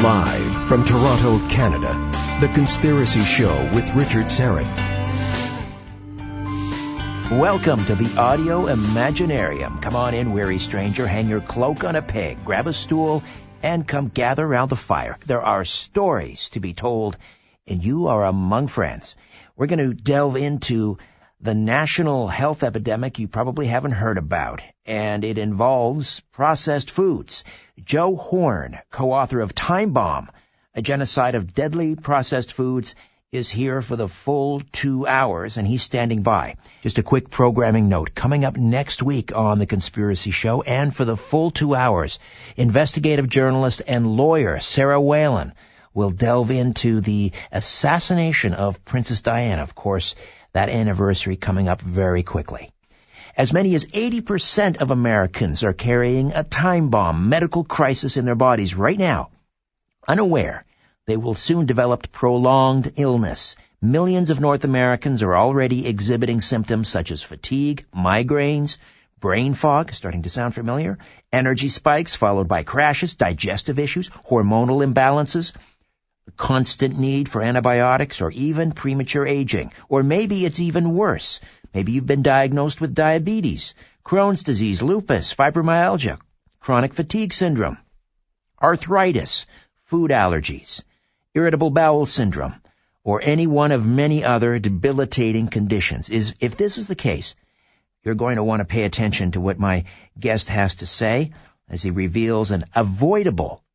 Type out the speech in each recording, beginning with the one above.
Live from Toronto, Canada, The Conspiracy Show with Richard Syrett. Welcome to the Audio Imaginarium. Come on in, weary stranger. Hang your cloak on a peg, grab a stool, and come gather around the fire. There are stories to be told, and you are among friends. We're going to delve into the national health epidemic you probably haven't heard about, and it involves processed foods. Joe Horne, co-author of Time Bomb, A Genocide of Deadly Processed Foods, is here for the full 2 hours, and he's standing by. Just a quick programming note. Coming up next week on The Conspiracy Show, and for the full 2 hours, investigative journalist and lawyer Sarah Whalen will delve into the assassination of Princess Diana. Of course, that anniversary coming up very quickly. As many as 80% of Americans are carrying a time bomb medical crisis in their bodies right now, unaware they will soon develop prolonged illness. Millions of North Americans are already exhibiting symptoms such as fatigue, migraines, brain fog, starting to sound familiar, energy spikes followed by crashes, digestive issues, hormonal imbalances, constant need for antibiotics, or even premature aging. Or maybe it's even worse. Maybe you've been diagnosed with diabetes, Crohn's disease, lupus, fibromyalgia, chronic fatigue syndrome, arthritis, food allergies, irritable bowel syndrome, or any one of many other debilitating conditions. If this is the case, you're going to want to pay attention to what my guest has to say as he reveals an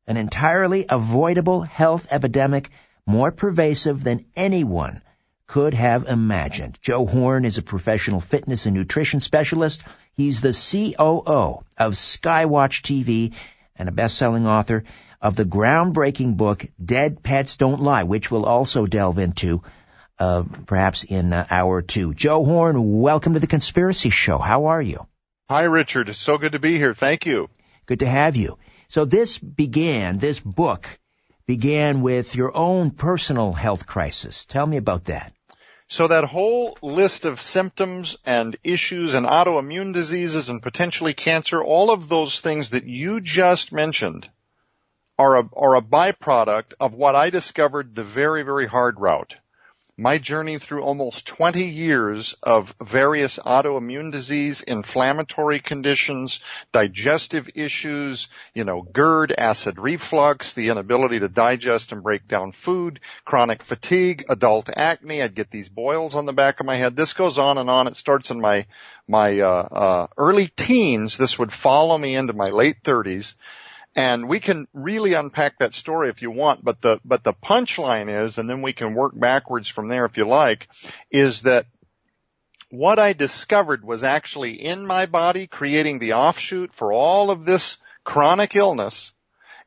entirely avoidable health epidemic more pervasive than anyone could have imagined. Joe Horne is a professional fitness and nutrition specialist. He's the COO of SkyWatch TV and a best-selling author of the groundbreaking book Dead Pets Don't Lie, which we'll also delve into perhaps in hour two. Joe Horne, welcome to The Conspiracy Show. How are you? Hi, Richard. It's so good to be here. Thank you. Good to have you. So this book began with your own personal health crisis. Tell me about that. So that whole list of symptoms and issues and autoimmune diseases and potentially cancer, all of those things that you just mentioned are a byproduct of what I discovered the very, very hard route. My journey through almost 20 years of various autoimmune disease, inflammatory conditions, digestive issues, GERD, acid reflux, the inability to digest and break down food, chronic fatigue, adult acne. I'd get these boils on the back of my head. This goes on and on. It starts in my early teens. This would follow me into my late 30s. And we can really unpack that story if you want, but the punchline is, and then we can work backwards from there if you like, is that what I discovered was actually in my body, creating the offshoot for all of this chronic illness,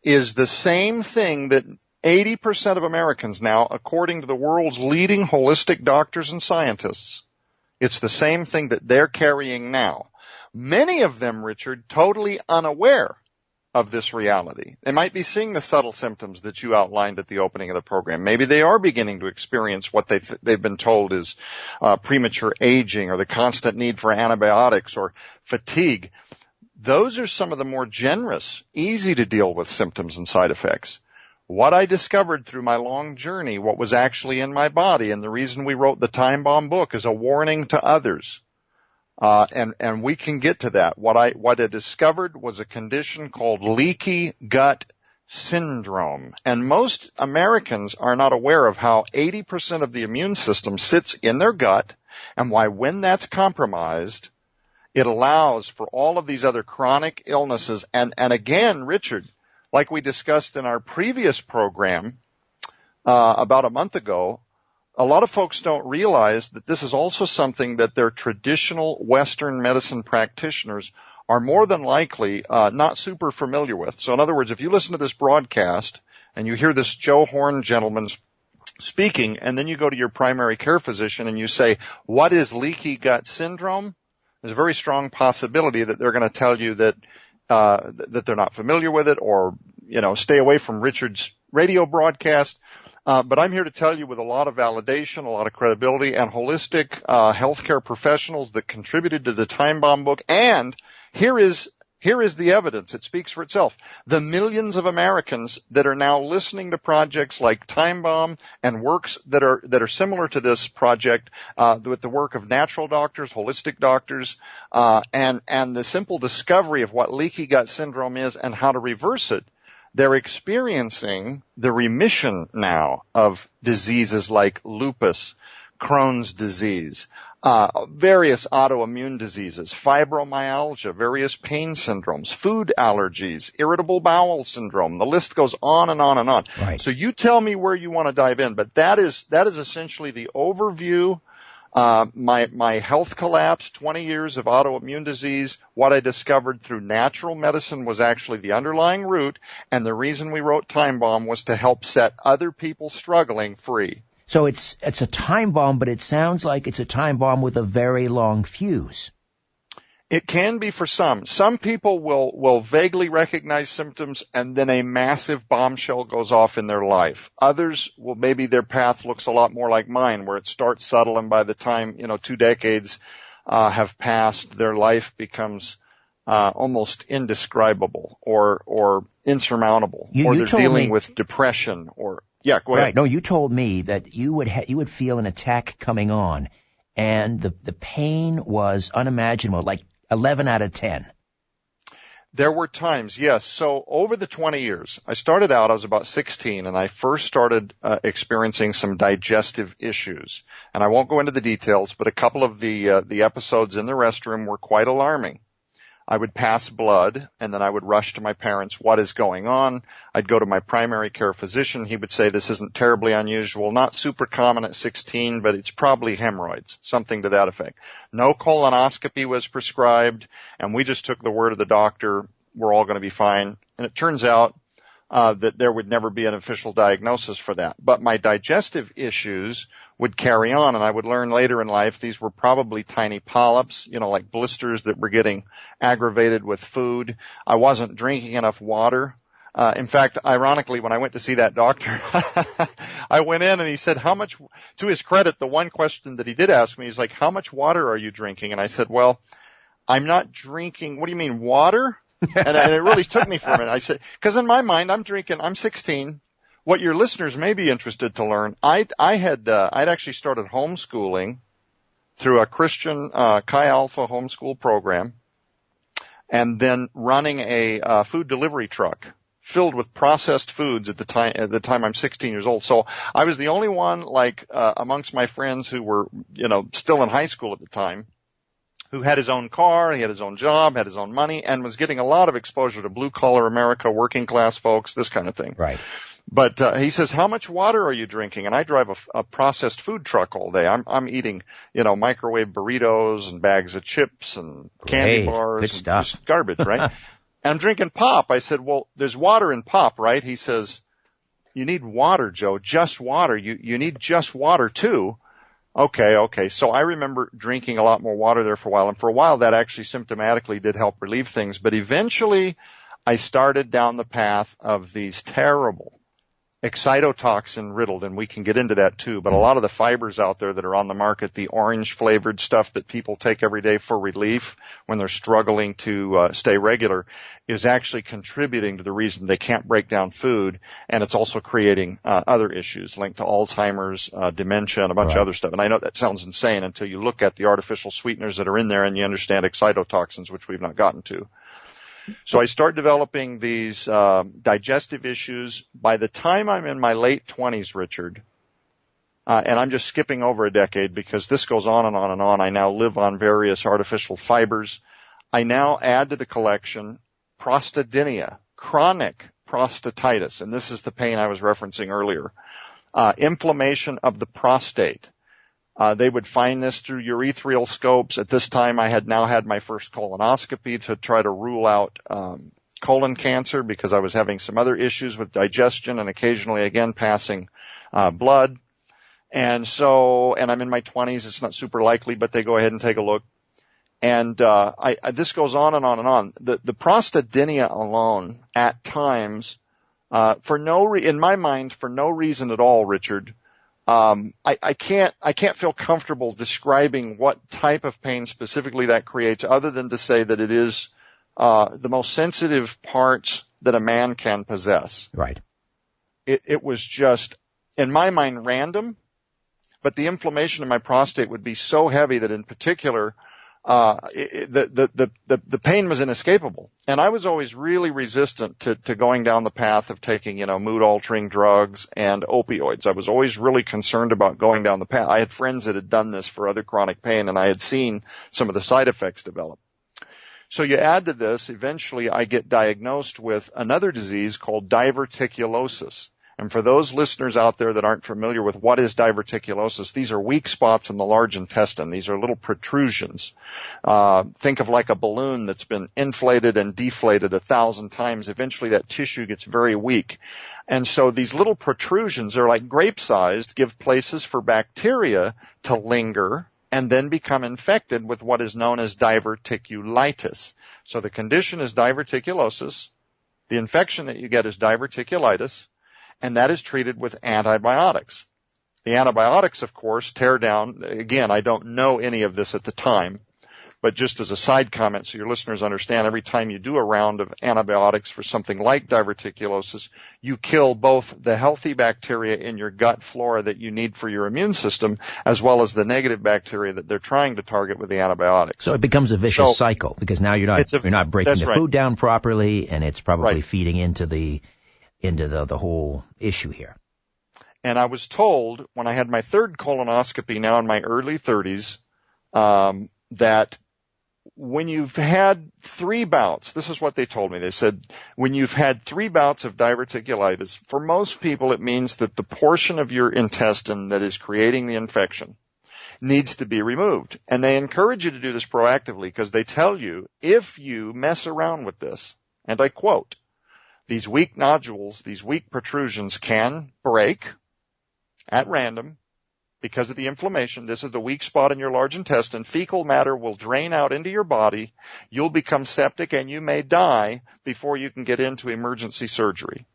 is the same thing that 80% of Americans now, according to the world's leading holistic doctors and scientists, it's the same thing that they're carrying now. Many of them, Richard, totally unaware of this reality. They might be seeing the subtle symptoms that you outlined at the opening of the program. Maybe they are beginning to experience what they've been told is premature aging or the constant need for antibiotics or fatigue. Those are some of the more generous, easy to deal with symptoms and side effects. What I discovered through my long journey, what was actually in my body, and the reason we wrote the Time Bomb book is a warning to others. And we can get to that. What I discovered was a condition called leaky gut syndrome. And most Americans are not aware of how 80% of the immune system sits in their gut, and why when that's compromised, it allows for all of these other chronic illnesses. And again, Richard, like we discussed in our previous program about a month ago, a lot of folks don't realize that this is also something that their traditional Western medicine practitioners are more than likely not super familiar with. So in other words, if you listen to this broadcast and you hear this Joe Horne gentleman speaking, and then you go to your primary care physician and you say, what is leaky gut syndrome? There's a very strong possibility that they're going to tell you that they're not familiar with it, or, stay away from Richard's radio broadcast. But I'm here to tell you with a lot of validation, a lot of credibility, and holistic healthcare professionals that contributed to the Time Bomb book. And here is Here is the evidence. It speaks for itself. The millions of Americans that are now listening to projects like Time Bomb and works that are similar to this project, with the work of natural doctors, holistic doctors, and the simple discovery of what leaky gut syndrome is and how to reverse it, they're experiencing the remission now of diseases like lupus, Crohn's disease, various autoimmune diseases, fibromyalgia, various pain syndromes, food allergies, irritable bowel syndrome. The list goes on and on and on. Right. So you tell me where you want to dive in, but that is essentially the overview. My health collapse, 20 years of autoimmune disease. What I discovered through natural medicine was actually the underlying root, and the reason we wrote Time Bomb was to help set other people struggling free. So it's a time bomb, but it sounds like it's a time bomb with a very long fuse. It can be for some. Some people will vaguely recognize symptoms and then a massive bombshell goes off in their life. Others will, maybe their path looks a lot more like mine, where it starts subtle and by the time, 2 decades have passed, their life becomes almost indescribable or insurmountable, or they're dealing with depression or... Yeah, go ahead. Right. No, you told me that you would feel an attack coming on, and the pain was unimaginable, like 11 out of 10. There were times, yes. So over the 20 years, I was about 16, and I first started experiencing some digestive issues. And I won't go into the details, but a couple of the episodes in the restroom were quite alarming. I would pass blood, and then I would rush to my parents, what is going on? I'd go to my primary care physician. He would say, this isn't terribly unusual, not super common at 16, but it's probably hemorrhoids, something to that effect. No colonoscopy was prescribed, and we just took the word of the doctor, we're all going to be fine. And it turns out that there would never be an official diagnosis for that. But my digestive issues would carry on, and I would learn later in life these were probably tiny polyps, like blisters that were getting aggravated with food. I wasn't drinking enough water. In fact, ironically, when I went to see that doctor, I went in and he said, to his credit, the one question that he did ask me, he's like, how much water are you drinking? And I said, well, I'm not drinking, what do you mean, water? And it really took me for a minute. I said, because in my mind, I'm 16. What your listeners may be interested to learn, I'd actually started homeschooling through a Christian Chi Alpha homeschool program, and then running a food delivery truck filled with processed foods at the time I'm 16 years old. So I was the only one, amongst my friends who were, still in high school at the time, who had his own car, he had his own job, had his own money, and was getting a lot of exposure to blue-collar America, working-class folks, this kind of thing. Right. But he says, how much water are you drinking? And I drive a processed food truck all day. I'm eating, microwave burritos and bags of chips and candy bars. Good stuff. Just garbage, right? And I'm drinking pop. I said, well, there's water in pop, right? He says, you need water, Joe, just water. You need just water, too. Okay. So I remember drinking a lot more water there for a while. And for a while, that actually symptomatically did help relieve things. But eventually, I started down the path of these terrible excitotoxin riddled, and we can get into that too, but a lot of the fibers out there that are on the market, the orange flavored stuff that people take every day for relief when they're struggling to stay regular, is actually contributing to the reason they can't break down food, and it's also creating other issues linked to Alzheimer's, dementia, and a bunch of other stuff. And I know that sounds insane until you look at the artificial sweeteners that are in there and you understand excitotoxins, which we've not gotten to. So I start developing these digestive issues. By the time I'm in my late 20s, Richard, and I'm just skipping over a decade because this goes on and on and on. I now live on various artificial fibers. I now add to the collection prostatidynia, chronic prostatitis, and this is the pain I was referencing earlier, inflammation of the prostate. They would find this through urethral scopes. At this time, I had now had my first colonoscopy to try to rule out colon cancer because I was having some other issues with digestion and occasionally, again, passing blood. And I'm in my 20s. It's not super likely, but they go ahead and take a look. And this goes on and on and on. The prostatidynia alone, at times, in my mind, for no reason at all, Richard, I can't feel comfortable describing what type of pain specifically that creates, other than to say that it is the most sensitive parts that a man can possess. Right. It was just, in my mind, random, but the inflammation in my prostate would be so heavy that in particular, the pain was inescapable. And I was always really resistant to going down the path of taking, mood altering drugs and opioids. I was always really concerned about going down the path. I had friends that had done this for other chronic pain, and I had seen some of the side effects develop. So you add to this, eventually I get diagnosed with another disease called diverticulosis. And for those listeners out there that aren't familiar with what is diverticulosis, these are weak spots in the large intestine. These are little protrusions. Think of like a balloon that's been inflated and deflated 1,000 times. Eventually that tissue gets very weak. And so these little protrusions are like grape-sized, give places for bacteria to linger and then become infected with what is known as diverticulitis. So the condition is diverticulosis. The infection that you get is diverticulitis. And that is treated with antibiotics. The antibiotics, of course, tear down. Again, I don't know any of this at the time, but just as a side comment so your listeners understand, every time you do a round of antibiotics for something like diverticulosis, you kill both the healthy bacteria in your gut flora that you need for your immune system, as well as the negative bacteria that they're trying to target with the antibiotics. So it becomes a vicious cycle, because now you're not breaking the food down properly, and it's probably feeding into the whole issue here. And I was told when I had my third colonoscopy now in my early 30s, that when you've had 3 bouts, this is what they told me. They said, when you've had 3 bouts of diverticulitis, for most people it means that the portion of your intestine that is creating the infection needs to be removed. And they encourage you to do this proactively because they tell you if you mess around with this, and I quote, these weak nodules, these weak protrusions can break at random because of the inflammation. This is the weak spot in your large intestine. Fecal matter will drain out into your body. You'll become septic and you may die before you can get into emergency surgery.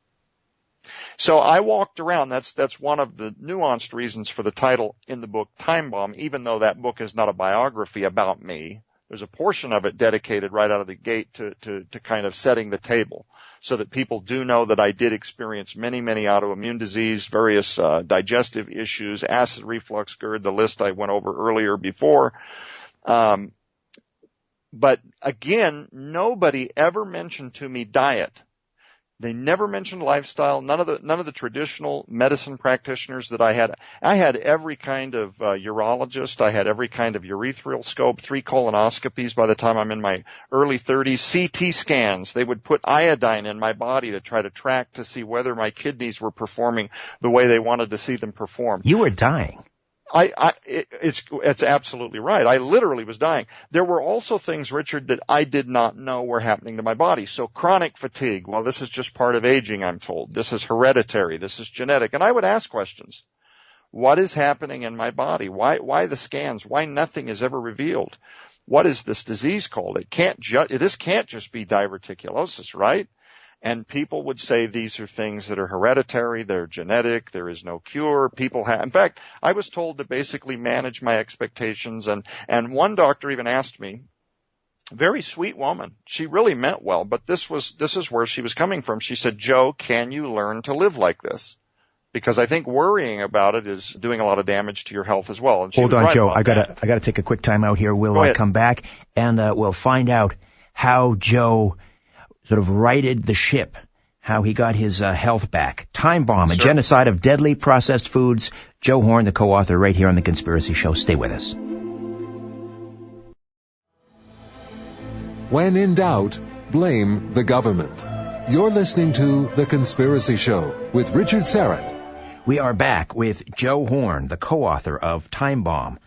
So I walked around. That's one of the nuanced reasons for the title in the book Time Bomb, even though that book is not a biography about me. There's a portion of it dedicated right out of the gate to kind of setting the table so that people do know that I did experience many, many autoimmune disease, various digestive issues, acid reflux, GERD, the list I went over earlier before. But again, nobody ever mentioned to me diet. They never mentioned lifestyle. None of the traditional medicine practitioners that I had every kind of urologist. I had every kind of urethral scope, 3 colonoscopies by the time I'm in my early 30s, CT scans. They would put iodine in my body to try to track to see whether my kidneys were performing the way they wanted to see them perform. You were dying. It's absolutely right. I literally was dying. There were also things, Richard, that I did not know were happening to my body. So chronic fatigue, well, this is just part of aging, I'm told. This is hereditary. This is genetic. And I would ask questions. What is happening in my body? Why the scans? Why nothing is ever revealed? What is this disease called? This can't just be diverticulosis, right? And people would say these are things that are hereditary, they're genetic, there is no cure. In fact, I was told to basically manage my expectations, and one doctor even asked me, very sweet woman, she really meant well, but this is where she was coming from. She said, Joe, can you learn to live like this? Because I think worrying about it is doing a lot of damage to your health as well. And hold on, Joe, I gotta take a quick time out here. We'll come back and we'll find out how Joe sort of righted the ship, how he got his health back. Time Bomb, a genocide of deadly processed foods. Joe Horne, the co-author, right here on The Conspiracy Show. Stay with us. When in doubt, blame the government. You're listening to The Conspiracy Show with Richard Serrett. We are back with Joe Horne, the co-author of Time Bomb,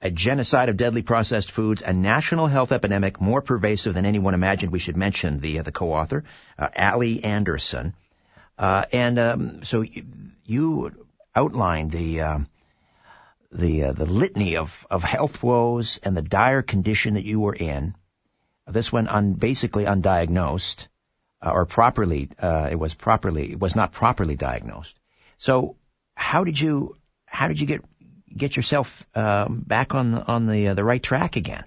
a genocide of deadly processed foods, a national health epidemic more pervasive than anyone imagined. We should mention the co-author, Ali Anderson. So you outlined the litany of health woes and the dire condition that you were in. This one basically undiagnosed, or properly, it was not properly diagnosed. So how did you get yourself back on the right track again?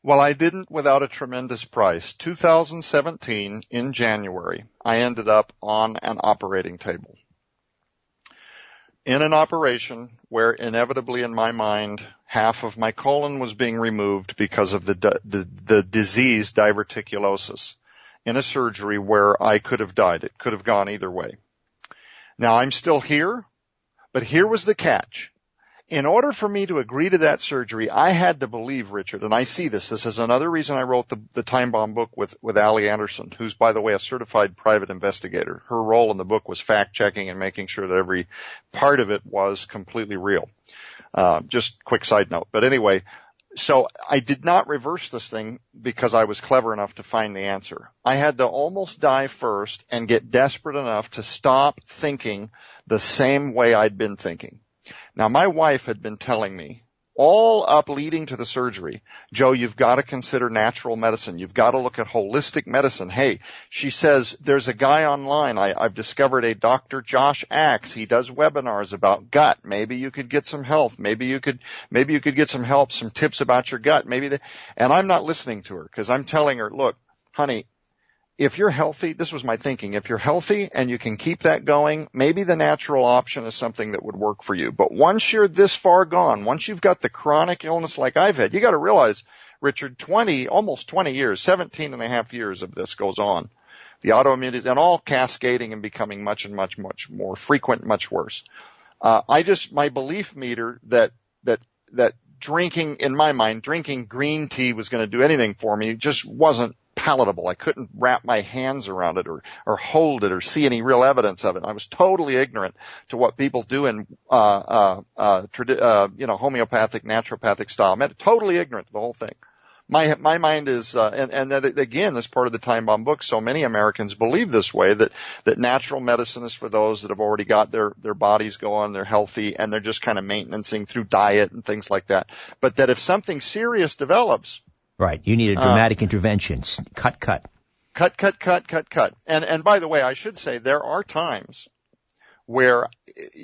Well, I didn't without a tremendous price. 2017, in January, I ended up on an operating table. In an operation where inevitably in my mind, half of my colon was being removed because of the disease diverticulosis, in a surgery where I could have died. It could have gone either way. Now, I'm still here, but here was the catch. In order for me to agree to that surgery, I had to believe, Richard, and I see this. This is another reason I wrote the Time Bomb book with Allie Anderson, who's, by the way, a certified private investigator. Her role in the book was fact-checking and making sure that every part of it was completely real. Just quick side note. But anyway, so I did not reverse this thing because I was clever enough to find the answer. I had to almost die first and get desperate enough to stop thinking the same way I'd been thinking. Now, my wife had been telling me all up leading to the surgery, Joe, you've got to consider natural medicine. You've got to look at holistic medicine. Hey, she says, there's a guy online. I've discovered a Dr. Josh Axe. He does webinars about gut. Maybe you could get some health. Maybe you could get some help, some tips about your gut. And I'm not listening to her because I'm telling her, look, honey, if you're healthy, this was my thinking, if you're healthy and you can keep that going, maybe the natural option is something that would work for you. But once you're this far gone, once you've got the chronic illness like I've had, you got to realize, Richard, almost 20 years, 17 and a half years of this goes on. The autoimmunity and all cascading and becoming much more frequent, much worse. My belief meter that drinking, in my mind, drinking green tea was going to do anything for me just wasn't palatable. I couldn't wrap my hands around it or hold it or see any real evidence of it. I was totally ignorant to what people do in homeopathic, naturopathic style. Totally ignorant to the whole thing. My mind is, and that again, this part of the Time Bomb book, so many Americans believe this way, that natural medicine is for those that have already got their bodies going, they're healthy, and they're just kind of maintaining through diet and things like that. But that if something serious develops, right, you need a dramatic intervention. Cut. And by the way, I should say there are times where,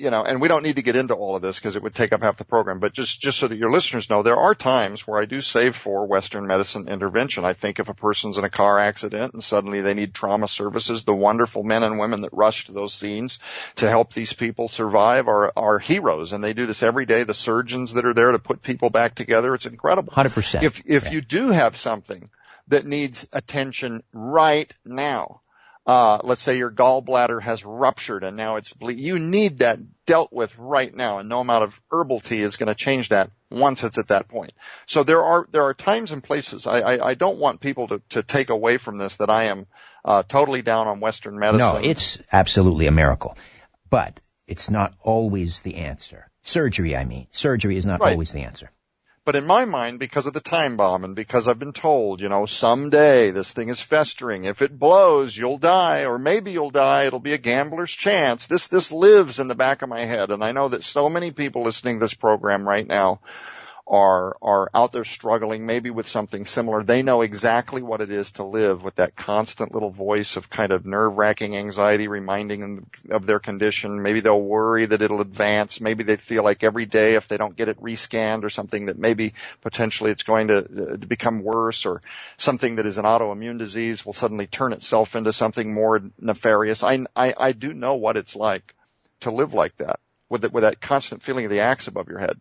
and we don't need to get into all of this because it would take up half the program, but just so that your listeners know, there are times where I do save for Western medicine intervention. I think if a person's in a car accident and suddenly they need trauma services, the wonderful men and women that rush to those scenes to help these people survive are heroes, and they do this every day. The surgeons that are there to put people back together, it's incredible. 100%. If you do have something that needs attention right now, let's say your gallbladder has ruptured and now it's you need that dealt with right now, and no amount of herbal tea is going to change that once it's at that point. So there are times and places. I don't want people to take away from this that I am totally down on Western medicine. No, it's absolutely a miracle, but it's not always the answer. Surgery is not always the answer. But in my mind, because of the time bomb and because I've been told, someday this thing is festering. If it blows, you'll die, or maybe you'll die. It'll be a gambler's chance. This lives in the back of my head. And I know that so many people listening to this program right now are out there struggling maybe with something similar. They know exactly what it is to live with that constant little voice of kind of nerve-wracking anxiety reminding them of their condition. Maybe they'll worry that it'll advance. Maybe they feel like every day if they don't get it rescanned or something that maybe potentially it's going to become worse, or something that is an autoimmune disease will suddenly turn itself into something more nefarious. I do know what it's like to live like that with that constant feeling of the axe above your head.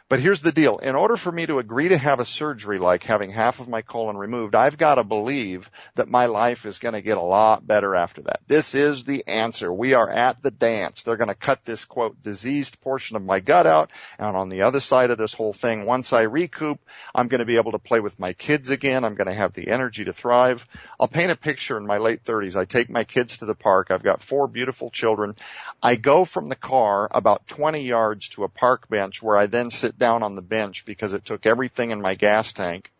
But here's the deal. In order for me to agree to have a surgery like having half of my colon removed, I've got to believe that my life is going to get a lot better after that. This is the answer. We are at the dance. They're going to cut this, quote, diseased portion of my gut out. And on the other side of this whole thing, once I recoup, I'm going to be able to play with my kids again. I'm going to have the energy to thrive. I'll paint a picture in my late 30s. I take my kids to the park. I've got 4 beautiful children. I go from the car about 20 yards to a park bench where I then sit down on the bench because it took everything in my gas tank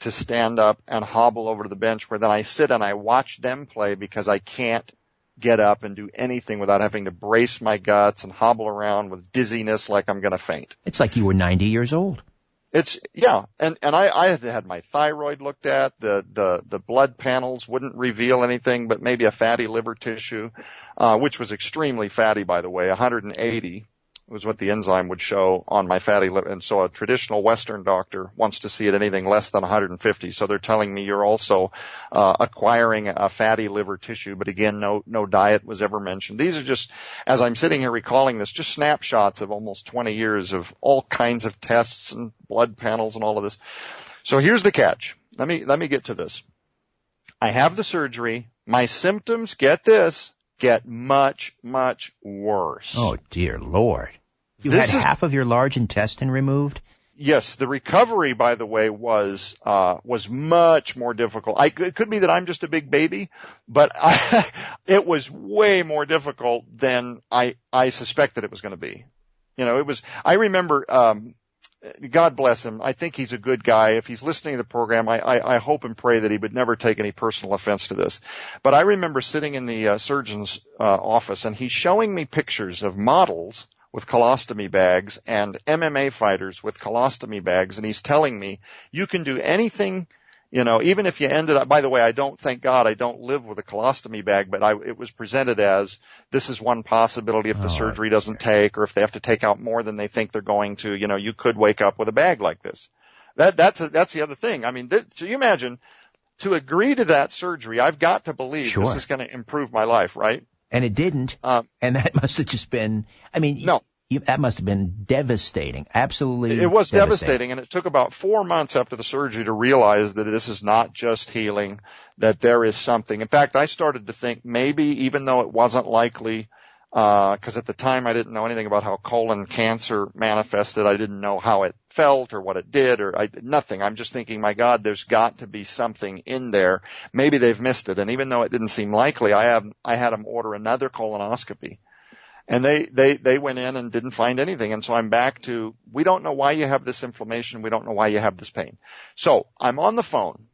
to stand up and hobble over to the bench, where then I sit and I watch them play because I can't get up and do anything without having to brace my guts and hobble around with dizziness like I'm going to faint. It's like you were 90 years old. And I had my thyroid looked at. The blood panels wouldn't reveal anything but maybe a fatty liver tissue, which was extremely fatty, by the way, 180. was what the enzyme would show on my fatty liver. And so a traditional Western doctor wants to see it anything less than 150. So they're telling me you're also acquiring a fatty liver tissue. But again, no diet was ever mentioned. These are just, as I'm sitting here recalling this, just snapshots of almost 20 years of all kinds of tests and blood panels and all of this. So here's the catch. Let me get to this. I have the surgery. My symptoms, get this, get much, much worse. Oh, dear Lord. You had half of your large intestine removed? Yes. The recovery, by the way, was much more difficult. It could be that I'm just a big baby, but it was way more difficult than I suspected it was going to be. You know, I remember, God bless him. I think he's a good guy. If he's listening to the program, I hope and pray that he would never take any personal offense to this. But I remember sitting in the surgeon's office, and he's showing me pictures of models with colostomy bags and MMA fighters with colostomy bags, and he's telling me, you can do anything, you know, even if you ended up, by the way, thank God I don't live with a colostomy bag, but it was presented as, this is one possibility if the surgery doesn't take, or if they have to take out more than they think they're going to, you know, you could wake up with a bag like this. That's the other thing. I mean, so you imagine, to agree to that surgery, I've got to believe this is going to improve my life, right? And it didn't. And that must have just been, I mean, no. That must have been devastating. Absolutely. It was devastating. And it took about 4 months after the surgery to realize that this is not just healing, that there is something. In fact, I started to think maybe, even though it wasn't likely, because at the time I didn't know anything about how colon cancer manifested. I didn't know how it felt or what it did nothing. I'm just thinking, my God, there's got to be something in there. Maybe they've missed it. And even though it didn't seem likely, I had them order another colonoscopy. And they went in and didn't find anything. And so I'm back to, we don't know why you have this inflammation. We don't know why you have this pain. So I'm on the phone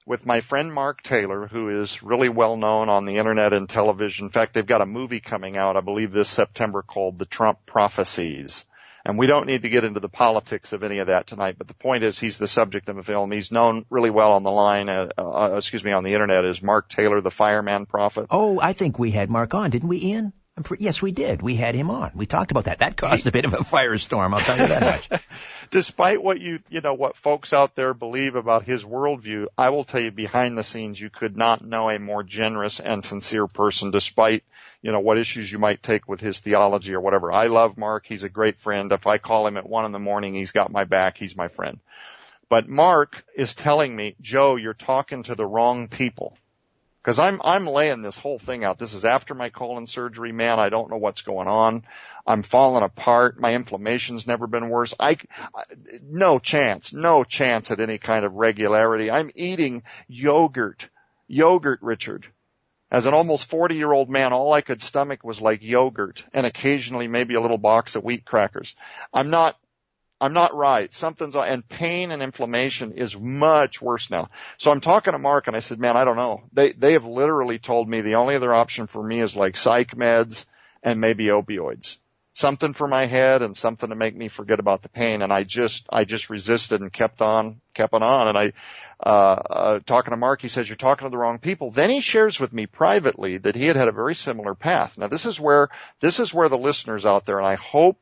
with my friend Mark Taylor, who is really well known on the internet and television. In fact, they've got a movie coming out, I believe this September, called The Trump Prophecies. And we don't need to get into the politics of any of that tonight, but the point is he's the subject of a film. He's known really well on the line, on the internet, as Mark Taylor, the fireman prophet. Oh, I think we had Mark on, didn't we, Ian? Yes, we did. We had him on. We talked about that. That caused a bit of a firestorm, I'll tell you that much. Despite what what folks out there believe about his worldview, I will tell you, behind the scenes, you could not know a more generous and sincere person, despite, what issues you might take with his theology or whatever. I love Mark. He's a great friend. If I call him at 1 a.m, he's got my back. He's my friend. But Mark is telling me, Joe, you're talking to the wrong people. Because I'm laying this whole thing out. This is after my colon surgery, man. I don't know what's going on. I'm falling apart. My inflammation's never been worse. No chance at any kind of regularity. I'm eating yogurt, Richard. As an almost 40-year-old man, all I could stomach was like yogurt and occasionally maybe a little box of wheat crackers. I'm not right. And pain and inflammation is much worse now. So I'm talking to Mark, and I said, man, I don't know. They have literally told me the only other option for me is like psych meds and maybe opioids. Something for my head and something to make me forget about the pain. And I just resisted and kept on. And talking to Mark, he says, you're talking to the wrong people. Then he shares with me privately that he had a very similar path. Now, this is where the listeners out there, and I hope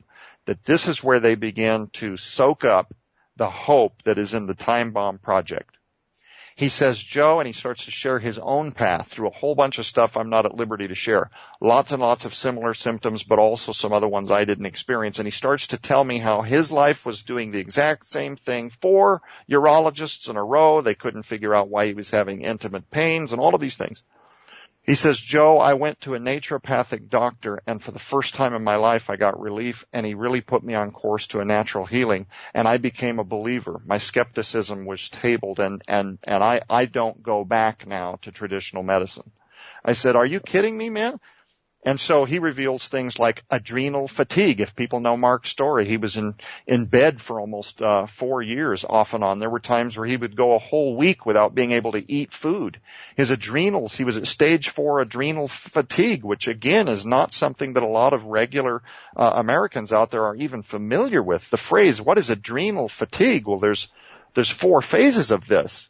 that this is where they begin to soak up the hope that is in the Time Bomb Project. He says, Joe, and he starts to share his own path through a whole bunch of stuff I'm not at liberty to share. Lots and lots of similar symptoms, but also some other ones I didn't experience. And he starts to tell me how his life was doing the exact same thing. 4 urologists in a row. They couldn't figure out why he was having intimate pains and all of these things. He says, Joe, I went to a naturopathic doctor, and for the first time in my life, I got relief, and he really put me on course to a natural healing, and I became a believer. My skepticism was tabled, and I don't go back now to traditional medicine. I said, are you kidding me, man? And so he reveals things like adrenal fatigue. If people know Mark's story, he was in bed for almost 4 years off and on. There were times where he would go a whole week without being able to eat food. His adrenals, he was at stage 4 adrenal fatigue, which again is not something that a lot of regular Americans out there are even familiar with. The phrase, what is adrenal fatigue? Well, there's 4 phases of this.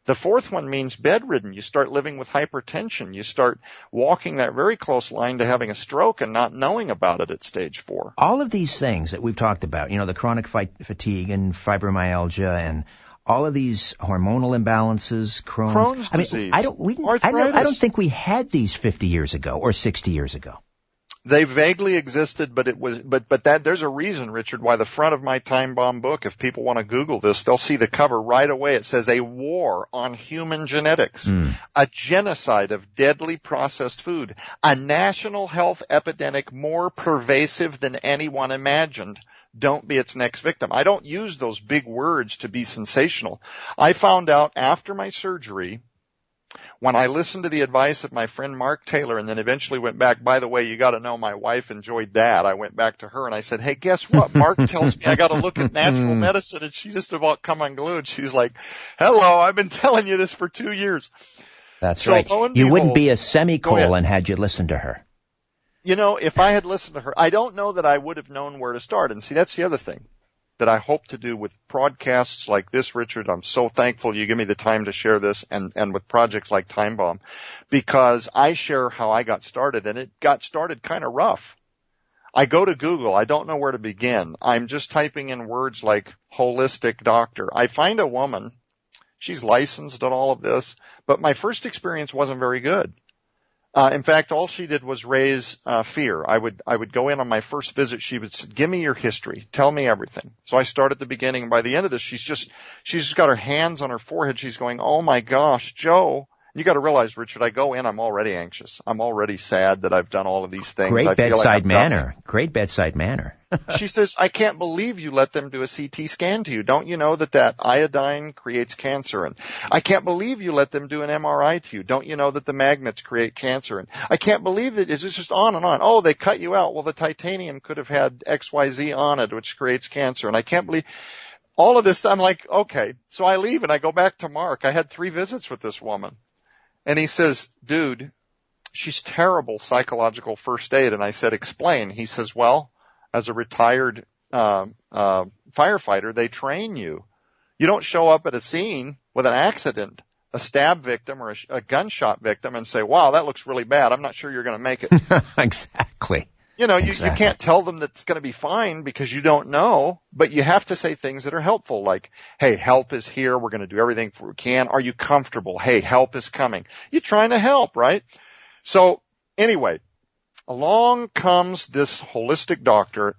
The fourth one means bedridden. You start living with hypertension. You start walking that very close line to having a stroke and not knowing about it at stage 4. All of these things that we've talked about, the chronic fatigue and fibromyalgia and all of these hormonal imbalances, Crohn's disease, I don't think we had these 50 years ago or 60 years ago. They vaguely existed, but there's a reason, Richard, why the front of my Time Bomb book, if people want to Google this, they'll see the cover right away. It says a war on human genetics, a genocide of deadly processed food, a national health epidemic more pervasive than anyone imagined. Don't be its next victim. I don't use those big words to be sensational. I found out after my surgery, when I listened to the advice of my friend Mark Taylor and then eventually went back, by the way, you got to know my wife enjoyed that. I went back to her and I said, hey, guess what? Mark tells me I got to look at natural medicine. And she just about come unglued. She's like, hello, I've been telling you this for 2 years. That's so right. You wouldn't be a semicolon had you listened to her. If I had listened to her, I don't know that I would have known where to start. And see, that's the other thing that I hope to do with broadcasts like this, Richard. I'm so thankful you give me the time to share this and with projects like Time Bomb, because I share how I got started, and it got started kind of rough. I go to Google. I don't know where to begin. I'm just typing in words like holistic doctor. I find a woman. She's licensed on all of this, but my first experience wasn't very good. In fact, all she did was raise fear. I would go in on my first visit. She would say, give me your history. Tell me everything. So I start at the beginning. And by the end of this, she's just got her hands on her forehead. She's going, oh my gosh, Joe. You got to realize, Richard, I go in, I'm already anxious. I'm already sad that I've done all of these things. Great bedside manner. Great bedside manner. She says, I can't believe you let them do a CT scan to you. Don't you know that iodine creates cancer? And I can't believe you let them do an MRI to you. Don't you know that the magnets create cancer? And I can't believe that it's just on and on. Oh, they cut you out. Well, the titanium could have had XYZ on it, which creates cancer. And I can't believe all of this. I'm like, okay. So I leave and I go back to Mark. I had 3 visits with this woman. And he says, dude, she's terrible psychological first aid. And I said, explain. He says, well, as a retired firefighter, they train you. You don't show up at a scene with an accident, a stab victim or a gunshot victim and say, wow, that looks really bad. I'm not sure you're going to make it. Exactly. You can't tell them that it's going to be fine because you don't know, but you have to say things that are helpful, like, hey, help is here. We're going to do everything we can. Are you comfortable? Hey, help is coming. You're trying to help, right? So anyway, along comes this holistic doctor.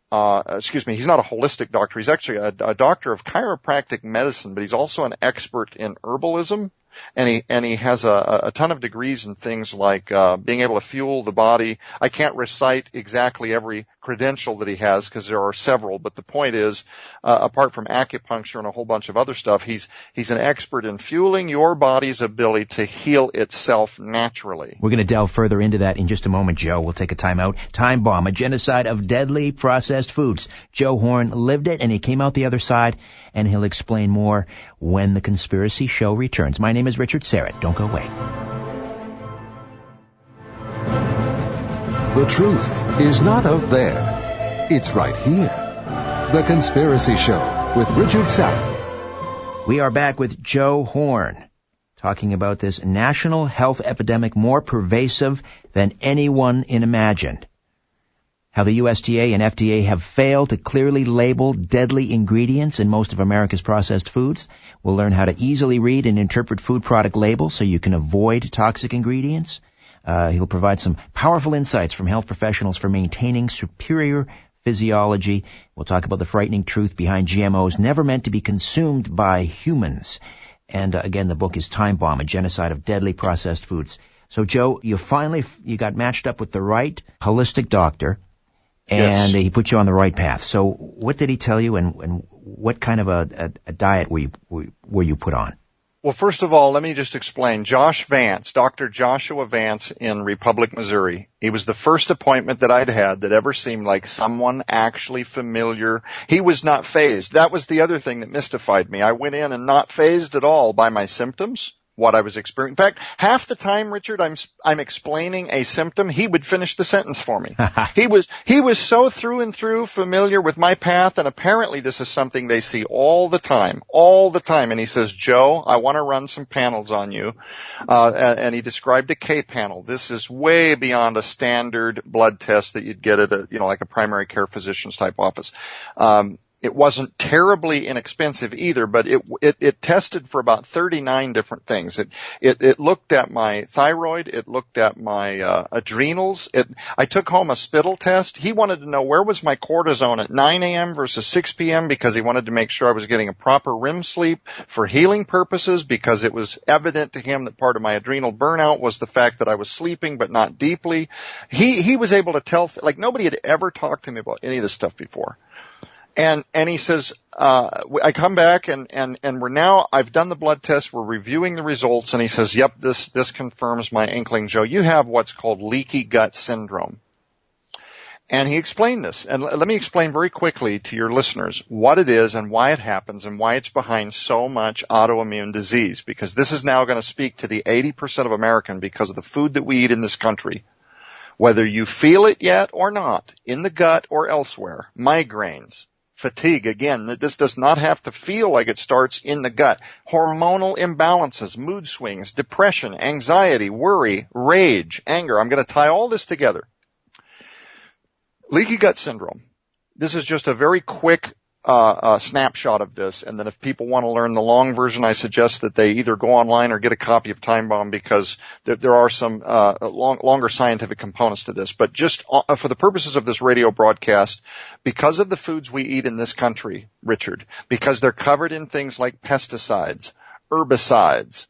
He's not a holistic doctor. He's actually a doctor of chiropractic medicine, but he's also an expert in herbalism. And he has a ton of degrees in things like being able to fuel the body. I can't recite exactly every credential that he has because there are several, but the point is, apart from acupuncture and a whole bunch of other stuff, he's an expert in fueling your body's ability to heal itself naturally. We're going to delve further into that in just a moment, Joe. We'll take a time out. Time Bomb, a genocide of deadly processed foods. Joe Horne lived it, and he came out the other side, and he'll explain more when the Conspiracy Show returns. My name is Richard Serrett. Don't go away. The truth is not out there. It's right here. The Conspiracy Show with Richard Serrett. We are back with Joe Horne, talking about this national health epidemic more pervasive than anyone imagined. How the USDA and FDA have failed to clearly label deadly ingredients in most of America's processed foods. We'll learn how to easily read and interpret food product labels so you can avoid toxic ingredients. He'll provide some powerful insights from health professionals for maintaining superior physiology. We'll talk about the frightening truth behind GMOs never meant to be consumed by humans. And again, the book is Time Bomb, a genocide of deadly processed foods. So, Joe, you got matched up with the right holistic doctor. And yes. He put you on the right path. So what did he tell you, and what kind of a diet were you put on? Well, first of all, let me just explain. Josh Vance, Dr. Joshua Vance in Republic, Missouri, he was the first appointment that I'd had that ever seemed like someone actually familiar. He was not fazed. That was the other thing that mystified me. I went in and not fazed at all by my symptoms. what I was experiencing. In fact, half the time, Richard, I'm explaining a symptom, he would finish the sentence for me. He was so through and through familiar with my path, and apparently this is something they see all the time. And he says, Joe, I want to run some panels on you. And he described a K panel. This is way beyond a standard blood test that you'd get at like a primary care physician's type office. It wasn't terribly inexpensive either, but it tested for about 39 different things. It looked at my thyroid. It looked at my adrenals. I took home a spittle test. He wanted to know where was my cortisone at 9 a.m. versus 6 p.m. because he wanted to make sure I was getting a proper REM sleep for healing purposes, because it was evident to him that part of my adrenal burnout was the fact that I was sleeping but not deeply. He was able to tell, like nobody had ever talked to me about any of this stuff before. And he says, I come back and I've done the blood test, we're reviewing the results, and he says, yep, this confirms my inkling, Joe. You have what's called leaky gut syndrome. And he explained this. And let me explain very quickly to your listeners what it is and why it happens and why it's behind so much autoimmune disease, because this is now going to speak to the 80% of American because of the food that we eat in this country. Whether you feel it yet or not, in the gut or elsewhere, migraines, fatigue, again, this does not have to feel like it starts in the gut. Hormonal imbalances, mood swings, depression, anxiety, worry, rage, anger. I'm going to tie all this together. Leaky gut syndrome. This is just a very quick snapshot of this, and then if people want to learn the long version, I suggest that they either go online or get a copy of Time Bomb, because there are some longer scientific components to this. But just for the purposes of this radio broadcast, because of the foods we eat in this country, Richard, because they're covered in things like pesticides, herbicides,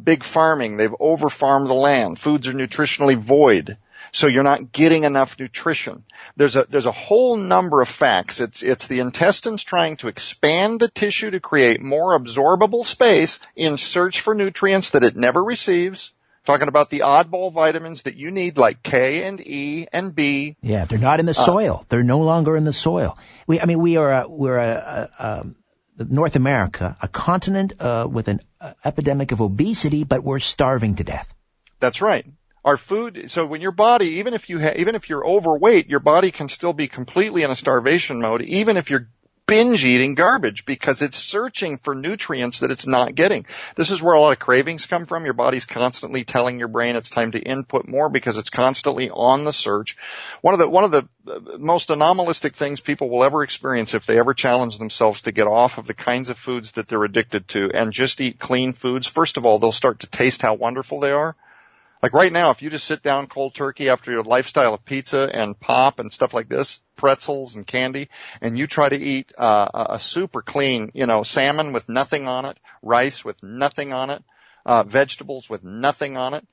big farming, they've over-farmed the land, foods are nutritionally void. So you're not getting enough nutrition. There's a whole number of facts. It's the intestines trying to expand the tissue to create more absorbable space in search for nutrients that it never receives. Talking about the oddball vitamins that you need, like K and E and B. Yeah, they're not in the soil. They're no longer in the soil. We're North America, a continent with an epidemic of obesity, but we're starving to death. That's right. Our food, so when your body, even if you're overweight, your body can still be completely in a starvation mode, even if you're binge eating garbage, because it's searching for nutrients that it's not getting. This is where a lot of cravings come from. Your body's constantly telling your brain it's time to input more because it's constantly on the search. One of the most anomalistic things people will ever experience if they ever challenge themselves to get off of the kinds of foods that they're addicted to and just eat clean foods, first of all, they'll start to taste how wonderful they are. Like right now, if you just sit down cold turkey after your lifestyle of pizza and pop and stuff like this, pretzels and candy, and you try to eat a super clean, salmon with nothing on it, rice with nothing on it, vegetables with nothing on it,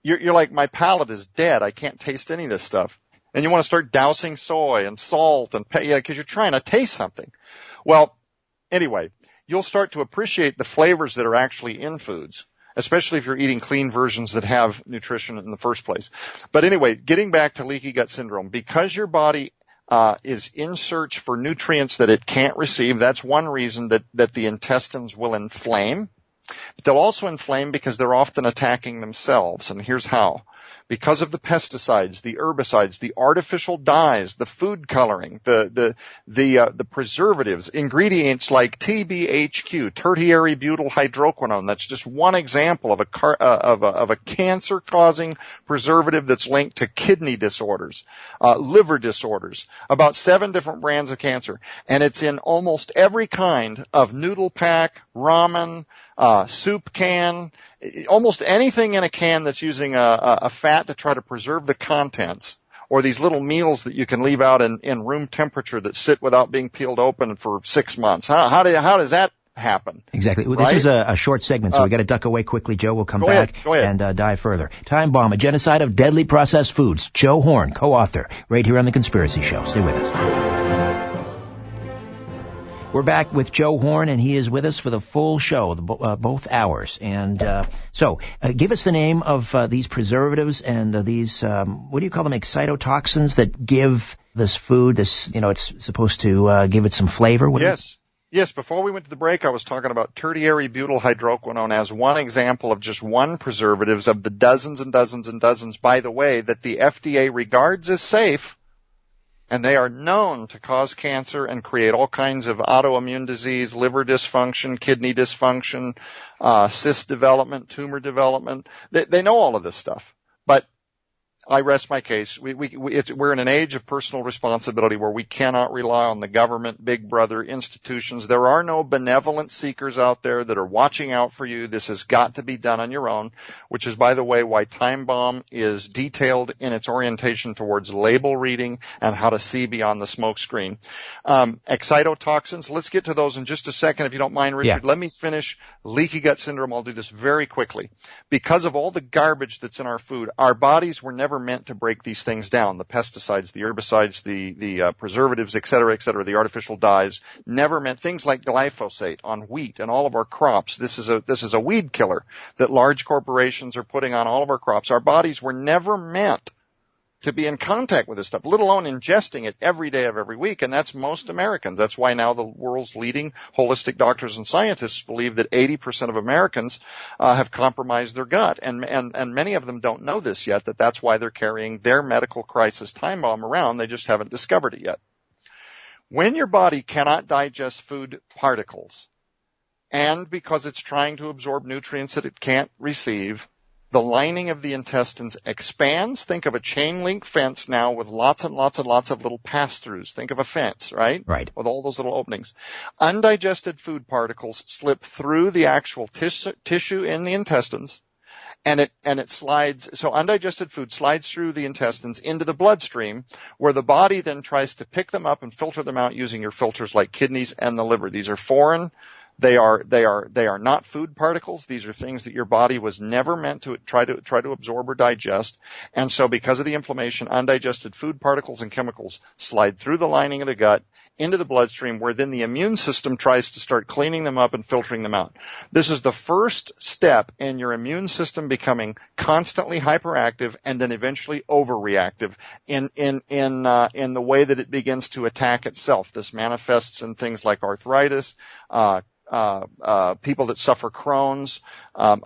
you're like, my palate is dead. I can't taste any of this stuff. And you want to start dousing soy and salt and because you're trying to taste something. Well, anyway, you'll start to appreciate the flavors that are actually in foods, especially if you're eating clean versions that have nutrition in the first place. But anyway, getting back to leaky gut syndrome, because your body is in search for nutrients that it can't receive, that's one reason that the intestines will inflame. But they'll also inflame because they're often attacking themselves, and here's how. Because of the pesticides, the herbicides, the artificial dyes, the food coloring, the preservatives, ingredients like TBHQ, tertiary butyl hydroquinone. That's just one example of a cancer-causing preservative that's linked to kidney disorders, liver disorders, about 7 different brands of cancer, and it's in almost every kind of noodle pack, ramen, soup can, almost anything in a can that's using a fat to try to preserve the contents, or these little meals that you can leave out in room temperature that sit without being peeled open for 6 months. How does that happen? Exactly. Well, right? This is a short segment, so we got to duck away quickly, Joe. We'll come back and dive further. Time Bomb, a genocide of deadly processed foods. Joe Horne, co-author, right here on The Conspiracy Show. Stay with us. We're back with Joe Horne, and he is with us for the full show, both hours. And so give us the name of these preservatives and these, what do you call them, excitotoxins that give this food, it's supposed to give it some flavor? Yes, before we went to the break, I was talking about tertiary butyl hydroquinone as one example of just one preservatives of the dozens and dozens and dozens, by the way, that the FDA regards as safe, and they are known to cause cancer and create all kinds of autoimmune disease, liver dysfunction, kidney dysfunction, cyst development, tumor development. They know all of this stuff. But I rest my case. We're in an age of personal responsibility where we cannot rely on the government, big brother, institutions. There are no benevolent seekers out there that are watching out for you. This has got to be done on your own, which is, by the way, why Time Bomb is detailed in its orientation towards label reading and how to see beyond the smoke screen. Excitotoxins, let's get to those in just a second, if you don't mind, Richard. Yeah. Let me finish leaky gut syndrome. I'll do this very quickly. Because of all the garbage that's in our food, our bodies were never meant to break these things down. The pesticides, the herbicides, the preservatives, et cetera, the artificial dyes, never meant things like glyphosate on wheat and all of our crops. This is a weed killer that large corporations are putting on all of our crops. Our bodies were never meant to be in contact with this stuff, let alone ingesting it every day of every week, and that's most Americans. That's why now the world's leading holistic doctors and scientists believe that 80% of Americans have compromised their gut, and many of them don't know this yet, that's why they're carrying their medical crisis time bomb around. They just haven't discovered it yet. When your body cannot digest food particles, and because it's trying to absorb nutrients that it can't receive, the lining of the intestines expands. Think of a chain link fence now with lots and lots and lots of little pass-throughs. Think of a fence, right? Right. With all those little openings. Undigested food particles slip through the actual tissue in the intestines, and it slides. So undigested food slides through the intestines into the bloodstream, where the body then tries to pick them up and filter them out using your filters like kidneys and the liver. These are foreign. They are not food particles. These are things that your body was never meant to try to absorb or digest. And so because of the inflammation, undigested food particles and chemicals slide through the lining of the gut into the bloodstream, where then the immune system tries to start cleaning them up and filtering them out. This is the first step in your immune system becoming constantly hyperactive and then eventually overreactive in the way that it begins to attack itself. This manifests in things like arthritis, people that suffer Crohn's.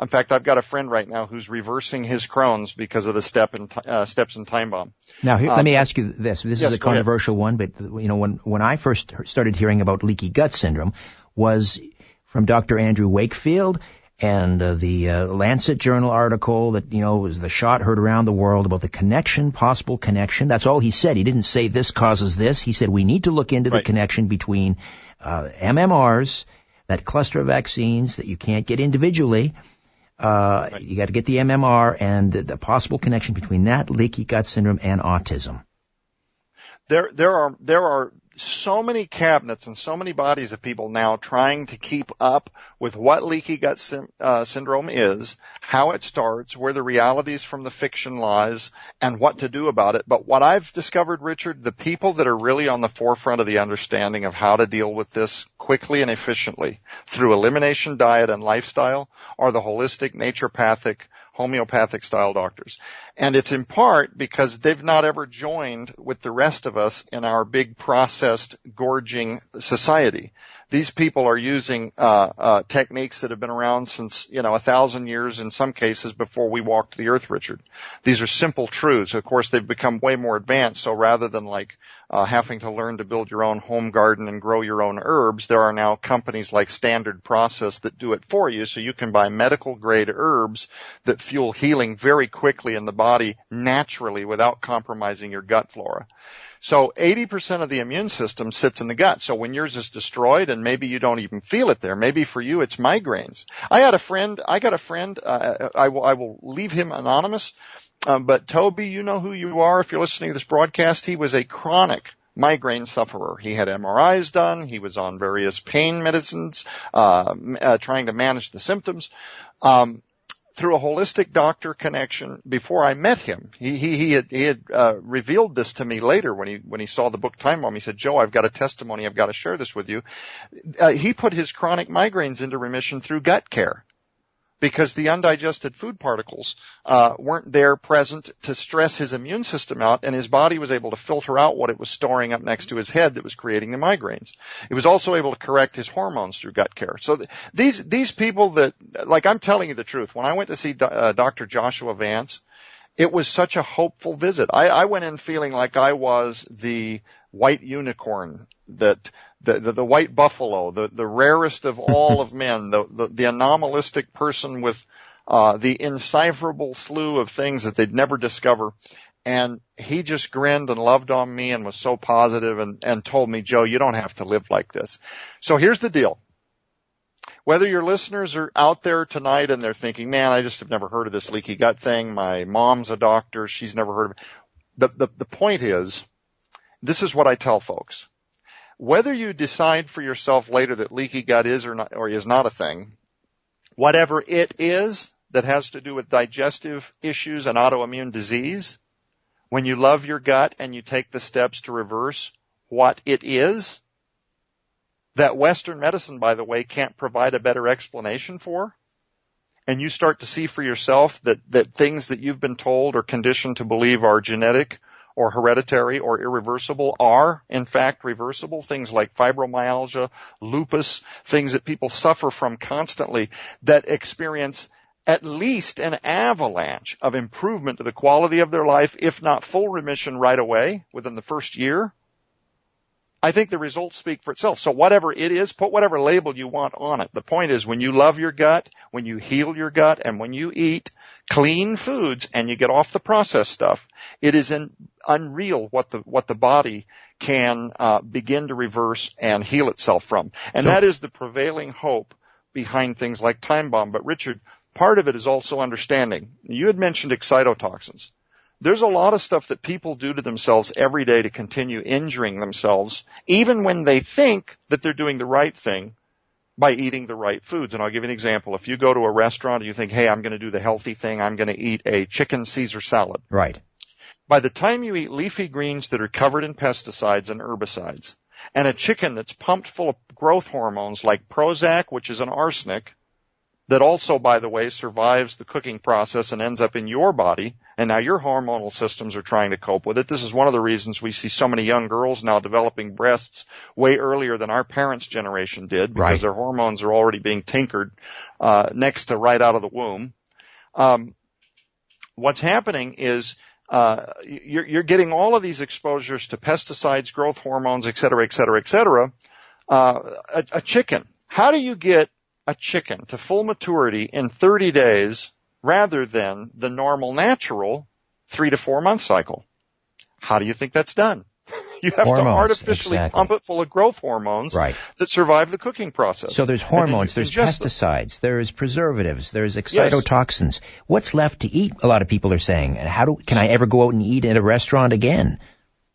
In fact, I've got a friend right now who's reversing his Crohn's because of the steps in Time Bomb. Now, let me ask you this. This yes, is a controversial one, but when I first started hearing about leaky gut syndrome was from Dr. Andrew Wakefield and the Lancet Journal article that, was the shot heard around the world about the possible connection. That's all he said. He didn't say this causes this. He said we need to look into the connection between MMRs, that cluster of vaccines that you can't get individually. You got to get the MMR and the possible connection between that, leaky gut syndrome, and autism. There are so many cabinets and so many bodies of people now trying to keep up with what leaky gut syndrome is, how it starts, where the realities from the fiction lies, and what to do about it. But what I've discovered, Richard, the people that are really on the forefront of the understanding of how to deal with this quickly and efficiently through elimination diet and lifestyle are the holistic, naturopathic, homeopathic style doctors. And it's in part because they've not ever joined with the rest of us in our big processed gorging society. These people are using techniques that have been around since 1,000 years, in some cases before we walked the earth, Richard. These are simple truths. Of course, they've become way more advanced. So rather than having to learn to build your own home garden and grow your own herbs, there are now companies like Standard Process that do it for you. So you can buy medical grade herbs that fuel healing very quickly in the body naturally without compromising your gut flora. So 80% of the immune system sits in the gut. So when yours is destroyed, and maybe you don't even feel it there, maybe for you it's migraines. I got a friend, I will leave him anonymous, but Toby, you know who you are if you're listening to this broadcast. He was a chronic migraine sufferer. He had MRIs done. He was on various pain medicines, trying to manage the symptoms. Through a holistic doctor connection, before I met him, he had revealed this to me later when he saw the book Timebomb. He said, "Joe, I've got a testimony. I've got to share this with you." He put his chronic migraines into remission through gut care. because the undigested food particles weren't there present to stress his immune system out, and his body was able to filter out what it was storing up next to his head that was creating the migraines. It was also able to correct his hormones through gut care. So these people that, like, I'm telling you the truth, when I went to see Dr. Joshua Vance, it was such a hopeful visit. I went in feeling like I was the white unicorn, that the white buffalo, the rarest of all of men, the anomalistic person with the indecipherable slew of things that they'd never discover. And he just grinned and loved on me and was so positive and told me, Joe, you don't have to live like this. So here's the deal. Whether your listeners are out there tonight and they're thinking, man, I just have never heard of this leaky gut thing. My mom's a doctor. She's never heard of it. The point is, this is what I tell folks. Whether you decide for yourself later that leaky gut is or is not a thing, whatever it is that has to do with digestive issues and autoimmune disease, when you love your gut and you take the steps to reverse what it is, that Western medicine, by the way, can't provide a better explanation for, and you start to see for yourself that things that you've been told or conditioned to believe are genetic or hereditary or irreversible are, in fact, reversible. Things like fibromyalgia, lupus, things that people suffer from constantly that experience at least an avalanche of improvement to the quality of their life, if not full remission right away within the first year. I think the results speak for itself. So whatever it is, put whatever label you want on it. The point is, when you love your gut, when you heal your gut, and when you eat clean foods and you get off the processed stuff, it is unreal what the body can begin to reverse and heal itself from. And that is the prevailing hope behind things like Time Bomb. But Richard, part of it is also understanding. You had mentioned excitotoxins. There's a lot of stuff that people do to themselves every day to continue injuring themselves, even when they think that they're doing the right thing by eating the right foods. And I'll give you an example. If you go to a restaurant and you think, hey, I'm going to do the healthy thing, I'm going to eat a chicken Caesar salad. Right. By the time you eat leafy greens that are covered in pesticides and herbicides, and a chicken that's pumped full of growth hormones like Prozac, which is an arsenic, that also, by the way, survives the cooking process and ends up in your body, and now your hormonal systems are trying to cope with it. This is one of the reasons we see so many young girls now developing breasts way earlier than our parents' generation did, because their hormones are already being tinkered next to right out of the womb. What's happening is you're getting all of these exposures to pesticides, growth hormones, et cetera, et cetera, et cetera. A chicken. How do you get a chicken to full maturity in 30 days rather than the normal natural 3 to 4 month cycle? How do you think that's done? You have to artificially pump it full of growth hormones that survive the cooking process. So there's hormones, there's pesticides, there's preservatives, there's excitotoxins. Yes. What's left to eat, a lot of people are saying, and can I ever go out and eat at a restaurant again?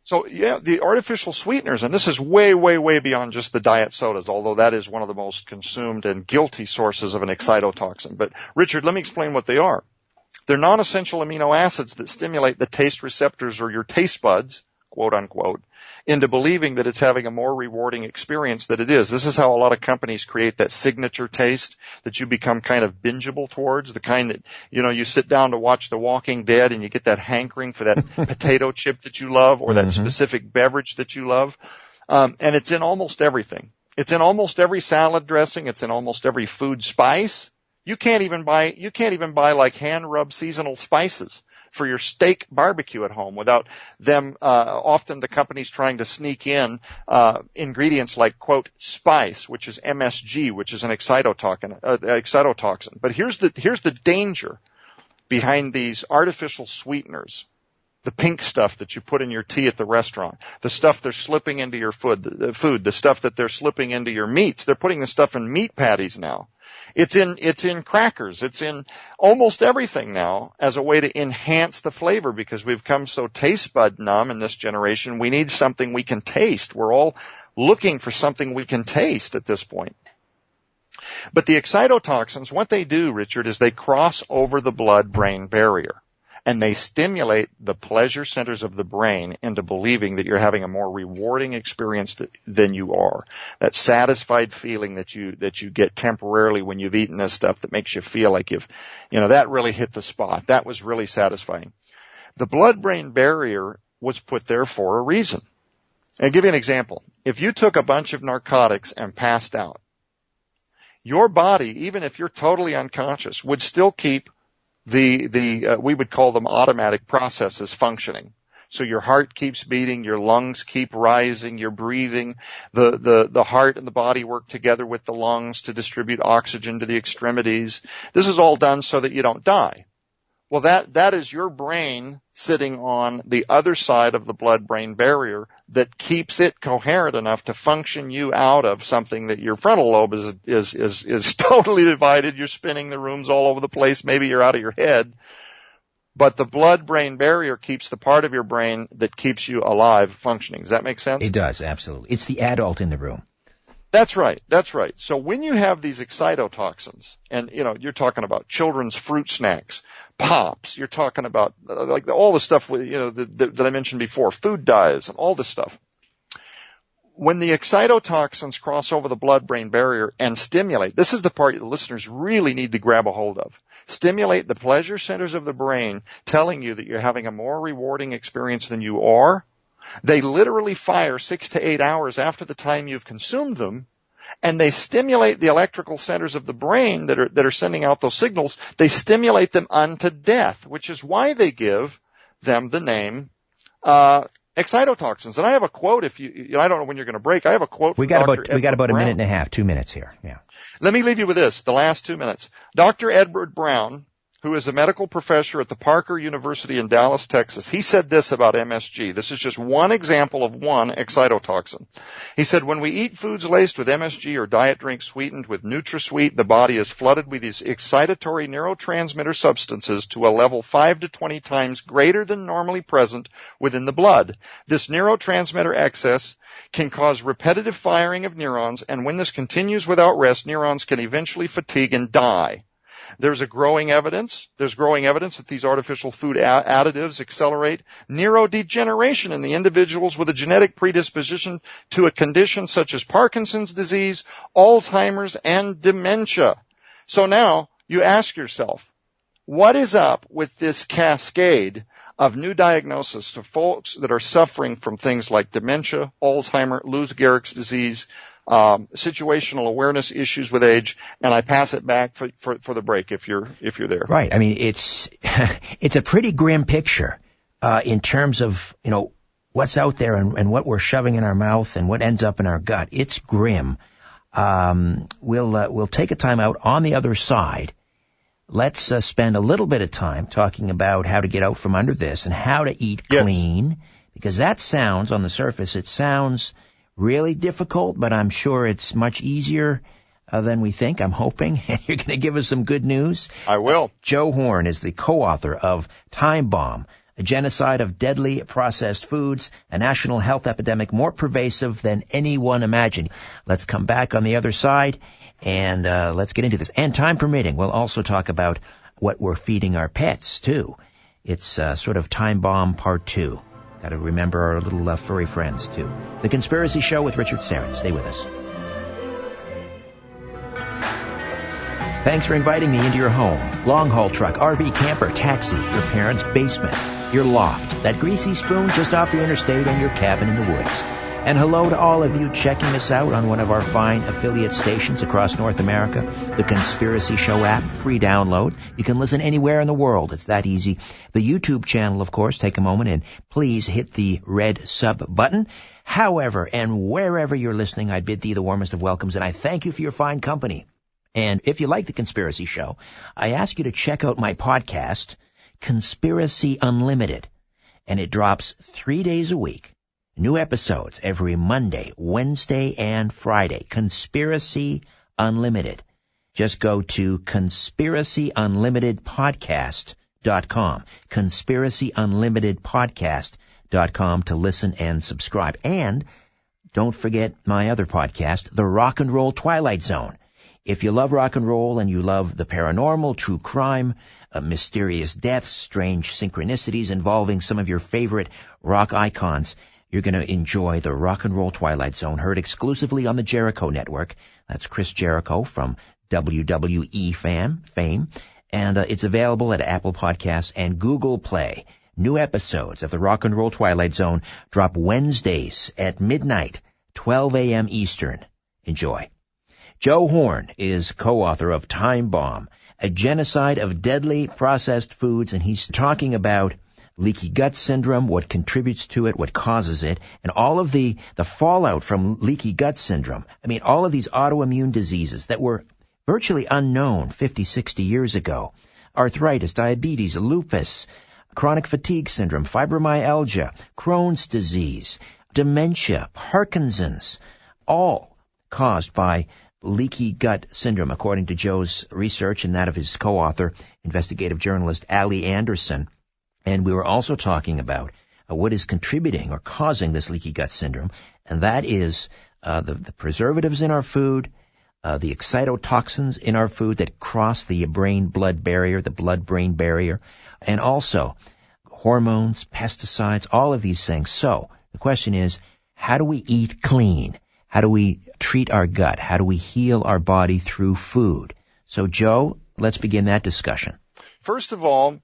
So, yeah, the artificial sweeteners, and this is way, way, way beyond just the diet sodas, although that is one of the most consumed and guilty sources of an excitotoxin. But, Richard, let me explain what they are. They're non-essential amino acids that stimulate the taste receptors or your taste buds, quote unquote, into believing that it's having a more rewarding experience than it is. This is how a lot of companies create that signature taste that you become kind of bingeable towards, the kind that, you sit down to watch The Walking Dead and you get that hankering for that potato chip that you love or that specific beverage that you love. And it's in almost everything. It's in almost every salad dressing. It's in almost every food spice. You can't even buy like hand-rubbed seasonal spices for your steak barbecue at home without them, often the companies trying to sneak in ingredients like, quote, spice, which is MSG, which is an excitotoxin. But here's the danger behind these artificial sweeteners. The pink stuff that you put in your tea at the restaurant, the stuff they're slipping into your food, the stuff that they're slipping into your meats. They're putting the stuff in meat patties now. It's in crackers. It's in almost everything now as a way to enhance the flavor, because we've come so taste bud numb in this generation. We need something we can taste. We're all looking for something we can taste at this point. But the excitotoxins, what they do, Richard, is they cross over the blood-brain barrier. and they stimulate the pleasure centers of the brain into believing that you're having a more rewarding experience than you are. That satisfied feeling that you get temporarily when you've eaten this stuff that makes you feel like that really hit the spot. That was really satisfying. The blood-brain barrier was put there for a reason. I'll give you an example. If you took a bunch of narcotics and passed out, your body, even if you're totally unconscious, would still keep we would call them automatic processes functioning. So your heart keeps beating, your lungs keep rising, you're breathing, the heart and the body work together with the lungs to distribute oxygen to the extremities. This is all done so that you don't die. Well, that is your brain sitting on the other side of the blood-brain barrier that keeps it coherent enough to function you out of something that your frontal lobe is totally divided. You're spinning the rooms all over the place. Maybe you're out of your head. But the blood-brain barrier keeps the part of your brain that keeps you alive functioning. Does that make sense? It does, absolutely. It's the adult in the room. That's right. So when you have these excitotoxins, and you're talking about children's fruit snacks, pops, you're talking about like all the stuff that I mentioned before, food dyes and all this stuff. When the excitotoxins cross over the blood-brain barrier and stimulate, this is the part the listeners really need to grab a hold of. Stimulate the pleasure centers of the brain, telling you that you're having a more rewarding experience than you are. They literally fire 6 to 8 hours after the time you've consumed them, and they stimulate the electrical centers of the brain that are sending out those signals. They stimulate them unto death, which is why they give them the name excitotoxins. And I have a quote. If I don't know when you're going to break. I have a quote. We got about a minute and a half, 2 minutes here. Yeah. Let me leave you with this. The last 2 minutes. Dr. Edward Brown, who is a medical professor at the Parker University in Dallas, Texas, he said this about MSG. This is just one example of one excitotoxin. He said, when we eat foods laced with MSG or diet drinks sweetened with NutraSweet, the body is flooded with these excitatory neurotransmitter substances to a level 5 to 20 times greater than normally present within the blood. This neurotransmitter excess can cause repetitive firing of neurons, and when this continues without rest, neurons can eventually fatigue and die. There's growing evidence that these artificial food additives accelerate neurodegeneration in the individuals with a genetic predisposition to a condition such as Parkinson's disease, Alzheimer's, and dementia. So now you ask yourself, what is up with this cascade of new diagnosis to folks that are suffering from things like dementia, Alzheimer, Lou Gehrig's disease, situational awareness issues with age? And I pass it back for the break if you're there. Right. I mean, it's a pretty grim picture in terms of what's out there and what we're shoving in our mouth and what ends up in our gut. It's grim. We'll take a time out. On the other side, let's spend a little bit of time talking about how to get out from under this and how to eat clean, because that sounds, on the surface, it sounds really difficult, but I'm sure it's much easier than we think. I'm hoping you're going to give us some good news. I will. Joe Horne is the co-author of Time Bomb, a genocide of deadly processed foods, a national health epidemic more pervasive than anyone imagined. Let's come back on the other side and let's get into this. And time permitting, we'll also talk about what we're feeding our pets, too. It's sort of Time Bomb Part 2. Got to remember our little furry friends, too. The Conspiracy Show with Richard Serrett. Stay with us. Thanks for inviting me into your home. Long-haul truck, RV, camper, taxi, your parents' basement, your loft, that greasy spoon just off the interstate, and your cabin in the woods. And hello to all of you checking us out on one of our fine affiliate stations across North America, the Conspiracy Show app, free download. You can listen anywhere in the world. It's that easy. The YouTube channel, of course, take a moment and please hit the red sub button. However and wherever you're listening, I bid thee the warmest of welcomes, and I thank you for your fine company. And if you like the Conspiracy Show, I ask you to check out my podcast, Conspiracy Unlimited, and it drops 3 days a week. New episodes every Monday, Wednesday, and Friday. Conspiracy Unlimited. Just go to conspiracyunlimitedpodcast.com. conspiracyunlimitedpodcast.com to listen and subscribe. And don't forget my other podcast, The Rock and Roll Twilight Zone. If you love rock and roll and you love the paranormal, true crime, mysterious deaths, strange synchronicities involving some of your favorite rock icons. You're going to enjoy the Rock and Roll Twilight Zone, heard exclusively on the Jericho Network. That's Chris Jericho from WWE fame. And it's available at Apple Podcasts and Google Play. New episodes of the Rock and Roll Twilight Zone drop Wednesdays at midnight, 12 a.m. Eastern. Enjoy. Joe Horne is co-author of Time Bomb, a genocide of deadly processed foods, and he's talking about leaky gut syndrome, what contributes to it, what causes it, and all of the fallout from leaky gut syndrome. I mean, all of these autoimmune diseases that were virtually unknown 50, 60 years ago. Arthritis, diabetes, lupus, chronic fatigue syndrome, fibromyalgia, Crohn's disease, dementia, Parkinson's, all caused by leaky gut syndrome, according to Joe's research and that of his co-author, investigative journalist Ali Anderson. And we were also talking about what is contributing or causing this leaky gut syndrome, and that is the preservatives in our food, the excitotoxins in our food that cross the brain-blood barrier, the blood-brain barrier, and also hormones, pesticides, all of these things. So the question is, how do we eat clean? How do we treat our gut? How do we heal our body through food? So, Joe, let's begin that discussion. First of all,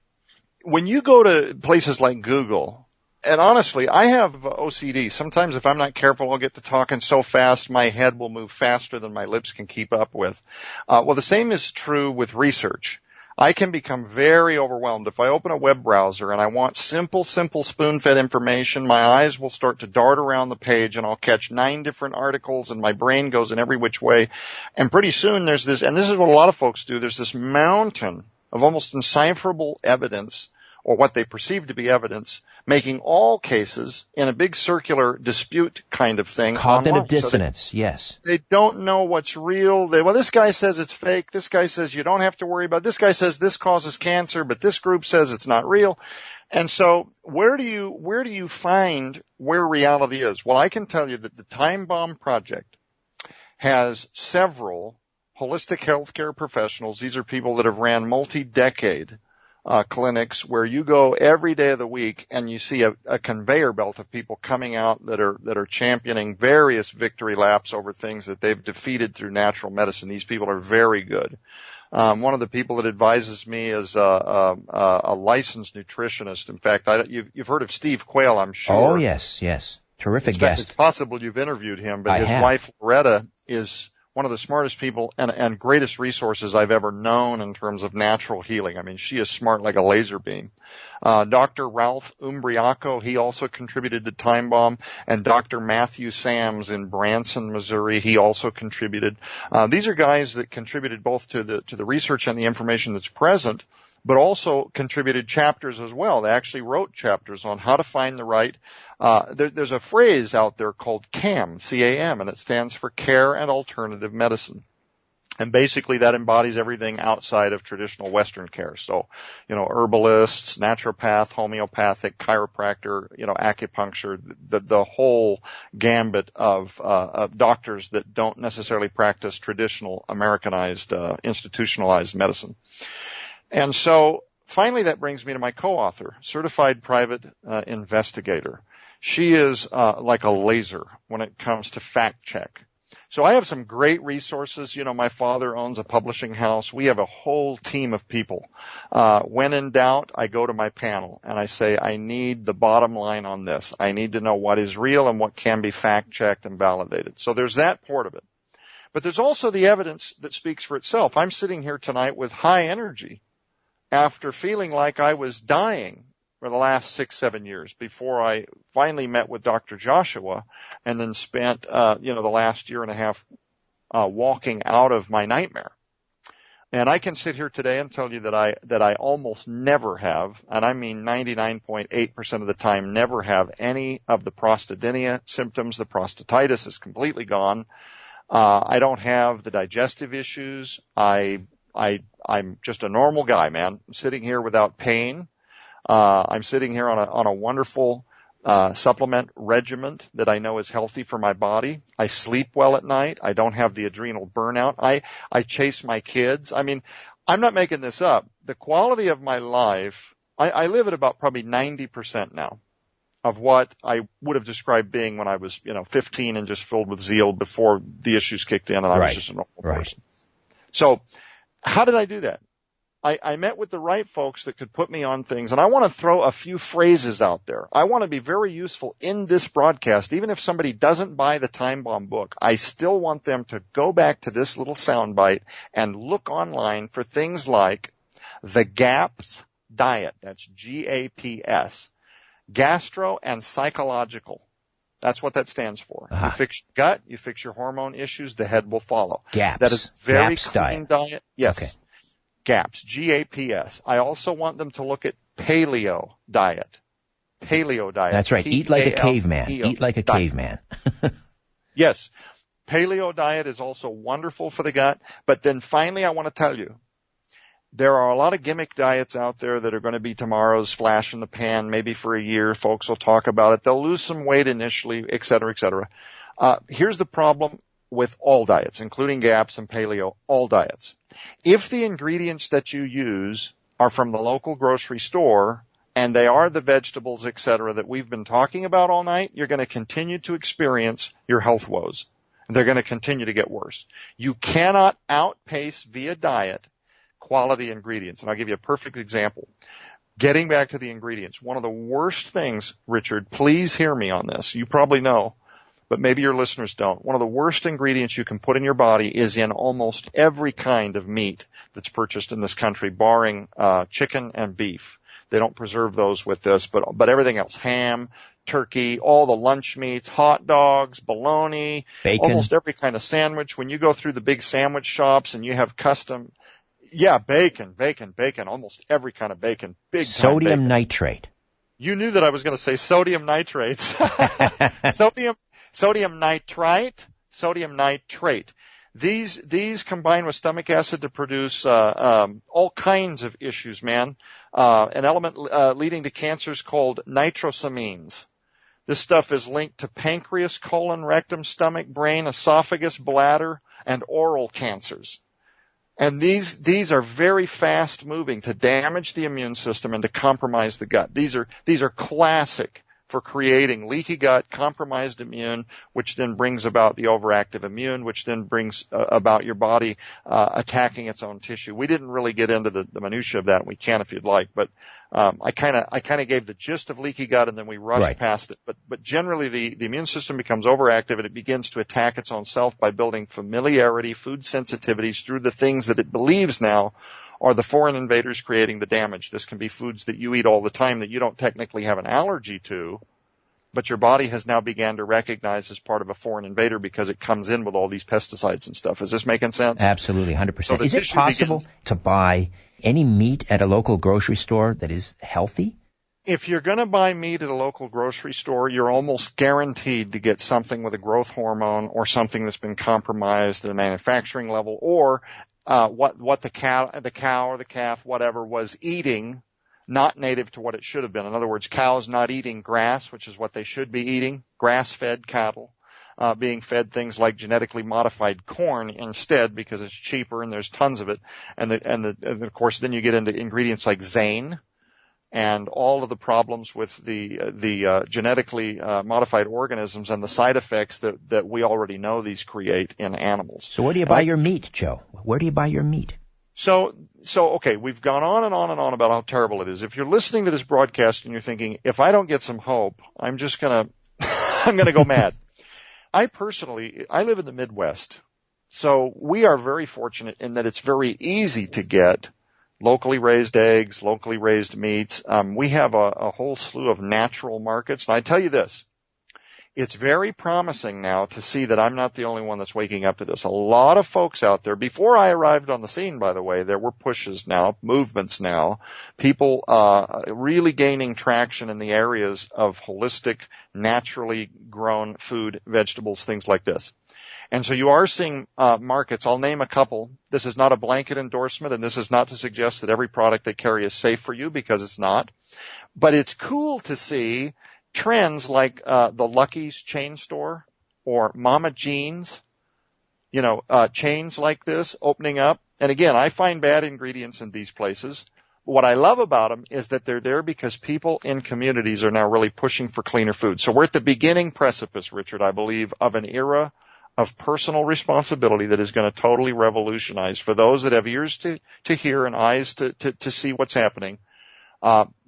when you go to places like Google, and honestly, I have OCD. Sometimes if I'm not careful, I'll get to talking so fast, my head will move faster than my lips can keep up with. Well, the same is true with research. I can become very overwhelmed. If I open a web browser and I want simple spoon-fed information, my eyes will start to dart around the page and I'll catch 9 different articles and my brain goes in every which way. And pretty soon there's this, and this is what a lot of folks do, there's this mountain of almost indecipherable evidence, or what they perceive to be evidence, making all cases in a big circular dispute kind of thing. Cognitive dissonance, yes. They don't know what's real. Well, this guy says it's fake. This guy says you don't have to worry about it. This guy says this causes cancer, but this group says it's not real. And so where do you find where reality is? Well, I can tell you that the Time Bomb Project has several holistic healthcare professionals. These are people that have ran multi-decade clinics where you go every day of the week and you see a conveyor belt of people coming out that are championing various victory laps over things that they've defeated through natural medicine. These people are very good. One of the people that advises me is a licensed nutritionist. In fact, you've heard of Steve Quayle, I'm sure. Oh, yes. Terrific guest. It's possible you've interviewed him, but I his have. wife, Loretta, is one of the smartest people and greatest resources I've ever known in terms of natural healing. I mean, she is smart like a laser beam. Dr. Ralph Umbriaco, he also contributed to Time Bomb, and Dr. Matthew Sams in Branson, Missouri, he also contributed. These are guys that contributed both to the research and the information that's present, but also contributed chapters as well. They actually wrote chapters on how to find the right. There's a phrase out there called CAM, C-A-M, and it stands for Care and Alternative Medicine. And basically that embodies everything outside of traditional Western care. So, herbalists, naturopath, homeopathic, chiropractor, acupuncture, the whole gambit of doctors that don't necessarily practice traditional Americanized, institutionalized medicine. And so finally that brings me to my co-author, certified private investigator. She is like a laser when it comes to fact check. So I have some great resources. My father owns a publishing house. We have a whole team of people. When in doubt, I go to my panel and I say, I need the bottom line on this. I need to know what is real and what can be fact checked and validated. So there's that part of it. But there's also the evidence that speaks for itself. I'm sitting here tonight with high energy after feeling like I was dying for the last 6-7 years before I finally met with Dr. Joshua and then spent, the last year and a half walking out of my nightmare. And I can sit here today and tell you that I almost never have, and I mean 99.8% of the time, never have any of the prostatidynia symptoms. The prostatitis is completely gone. I don't have the digestive issues. I'm just a normal guy, man. I'm sitting here without pain. I'm sitting here on a wonderful supplement regimen that I know is healthy for my body. I sleep well at night. I don't have the adrenal burnout. I chase my kids. I mean, I'm not making this up. The quality of my life, I live at about probably 90% now of what I would have described being when I was, 15 and just filled with zeal before the issues kicked in and I was just a normal person. So how did I do that? I met with the right folks that could put me on things, and I want to throw a few phrases out there. I want to be very useful in this broadcast. Even if somebody doesn't buy the Time Bomb book, I still want them to go back to this little soundbite and look online for things like the GAPS diet. That's GAPS. Gastro and psychological. That's what that stands for. You fix your gut, you fix your hormone issues, the head will follow. GAPS. That is very GAPS clean diet. Yes. Okay. GAPS, GAPS. I also want them to look at paleo diet. Paleo diet. That's right. Eat like a caveman. Eat like a caveman. Yes. Paleo diet is also wonderful for the gut. But then finally, I want to tell you, there are a lot of gimmick diets out there that are going to be tomorrow's flash in the pan. Maybe for a year, folks will talk about it. They'll lose some weight initially, et cetera, et cetera. Here's the problem with all diets, including GAPS and paleo, all diets. If the ingredients that you use are from the local grocery store and they are the vegetables, et cetera, that we've been talking about all night, you're going to continue to experience your health woes. They're going to continue to get worse. You cannot outpace via diet quality ingredients. And I'll give you a perfect example. Getting back to the ingredients, one of the worst things, Richard, please hear me on this. You probably know, but maybe your listeners don't. One of the worst ingredients you can put in your body is in almost every kind of meat that's purchased in this country, barring chicken and beef. They don't preserve those with this, but everything else, ham, turkey, all the lunch meats, hot dogs, bologna, bacon, almost every kind of sandwich. When you go through the big sandwich shops and you have custom, bacon, almost every kind of bacon, big time sodium bacon. nitrate. You knew that I was going to say sodium nitrates. Sodium nitrate. These combine with stomach acid to produce all kinds of issues, man. An element leading to cancers called nitrosamines. This stuff is linked to pancreas, colon, rectum, stomach, brain, esophagus, bladder, and oral cancers. And these are very fast moving to damage the immune system and to compromise the gut. These are classic for creating leaky gut, compromised immune, which then brings about the overactive immune, which then brings about your body attacking its own tissue. We didn't really get into the minutiae of that. We can if you'd like, but I kind of gave the gist of leaky gut and then we rushed past it. But generally the immune system becomes overactive and it begins to attack its own self by building familiarity, food sensitivities through the things that it believes now are the foreign invaders creating the damage. This can be foods that you eat all the time that you don't technically have an allergy to, but your body has now began to recognize as part of a foreign invader because it comes in with all these pesticides and stuff. Is this making sense? Absolutely, 100%. So is it possible to buy any meat at a local grocery store that is healthy? If you're going to buy meat at a local grocery store, you're almost guaranteed to get something with a growth hormone or something that's been compromised at a manufacturing level, or what the cow or the calf, whatever, was eating, not native to what it should have been. In other words, cows not eating grass, which is what they should be eating, grass-fed cattle, being fed things like genetically modified corn instead because it's cheaper and there's tons of it. And of course, then you get into ingredients like Zane and all of the problems with the genetically modified organisms and the side effects that we already know these create in animals. So where do you buy your meat, Joe? Where do you buy your meat? So okay, we've gone on and on and on about how terrible it is. If you're listening to this broadcast and you're thinking, if I don't get some hope, I'm just gonna go mad. I live in the Midwest, so we are very fortunate in that it's very easy to get locally raised eggs, locally raised meats. We have a whole slew of natural markets. And I tell you this, it's very promising now to see that I'm not the only one that's waking up to this. A lot of folks out there, before I arrived on the scene, by the way, there were pushes now, movements now, people really gaining traction in the areas of holistic, naturally grown food, vegetables, things like this. And so you are seeing markets. I'll name a couple. This is not a blanket endorsement, and this is not to suggest that every product they carry is safe for you, because it's not. But it's cool to see trends like the Lucky's chain store or Mama Jean's, chains like this opening up. And again, I find bad ingredients in these places. What I love about them is that they're there because people in communities are now really pushing for cleaner food. So we're at the beginning precipice, Richard, I believe, of an era of personal responsibility that is going to totally revolutionize, for those that have ears to hear and eyes to see what's happening.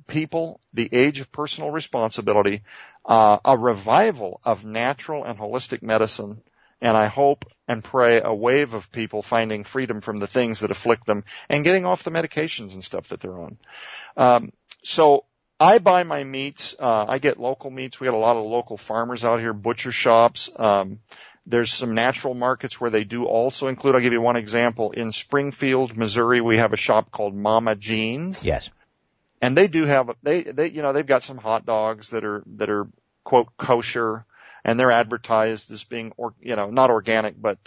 People, the age of personal responsibility, a revival of natural and holistic medicine, and I hope and pray a wave of people finding freedom from the things that afflict them and getting off the medications and stuff that they're on. So I buy my meats. I get local meats. We got a lot of local farmers out here, butcher shops. There's some natural markets where they do also include, I'll give you one example. In Springfield, Missouri, we have a shop called Mama Jean's. Yes. And they do have, they've got some hot dogs that are quote kosher, and they're advertised as being, not organic, but,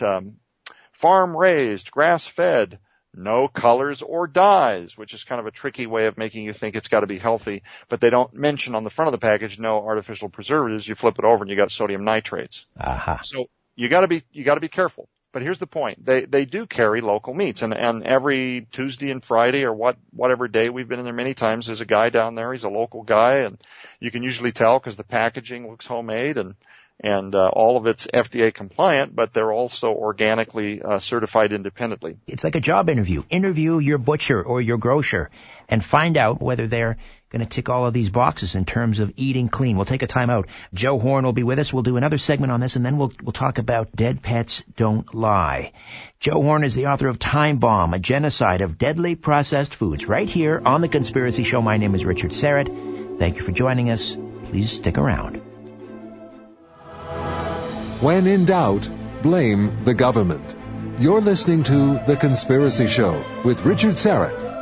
farm raised, grass fed, no colors or dyes, which is kind of a tricky way of making you think it's got to be healthy, but they don't mention on the front of the package, no artificial preservatives. You flip it over and you got sodium nitrates. Uh-huh. So you got to be careful. But here's the point. They do carry local meats, and every Tuesday and Friday or whatever day we've been in there many times, there's a guy down there. He's a local guy, and you can usually tell because the packaging looks homemade and all of it's FDA compliant, but they're also organically certified independently. It's like a job interview. Interview your butcher or your grocer and find out whether they're going to tick all of these boxes in terms of eating clean. We'll take a time out. Joe Horne will be with us. We'll do another segment on this, and then we'll talk about Dead Pets Don't Lie. Joe Horne is the author of Time Bomb, a genocide of deadly processed foods, right here on The Conspiracy Show. My name is Richard Serrett. Thank you for joining us. Please stick around. When in doubt, blame the government. You're listening to The Conspiracy Show with Richard Serrett.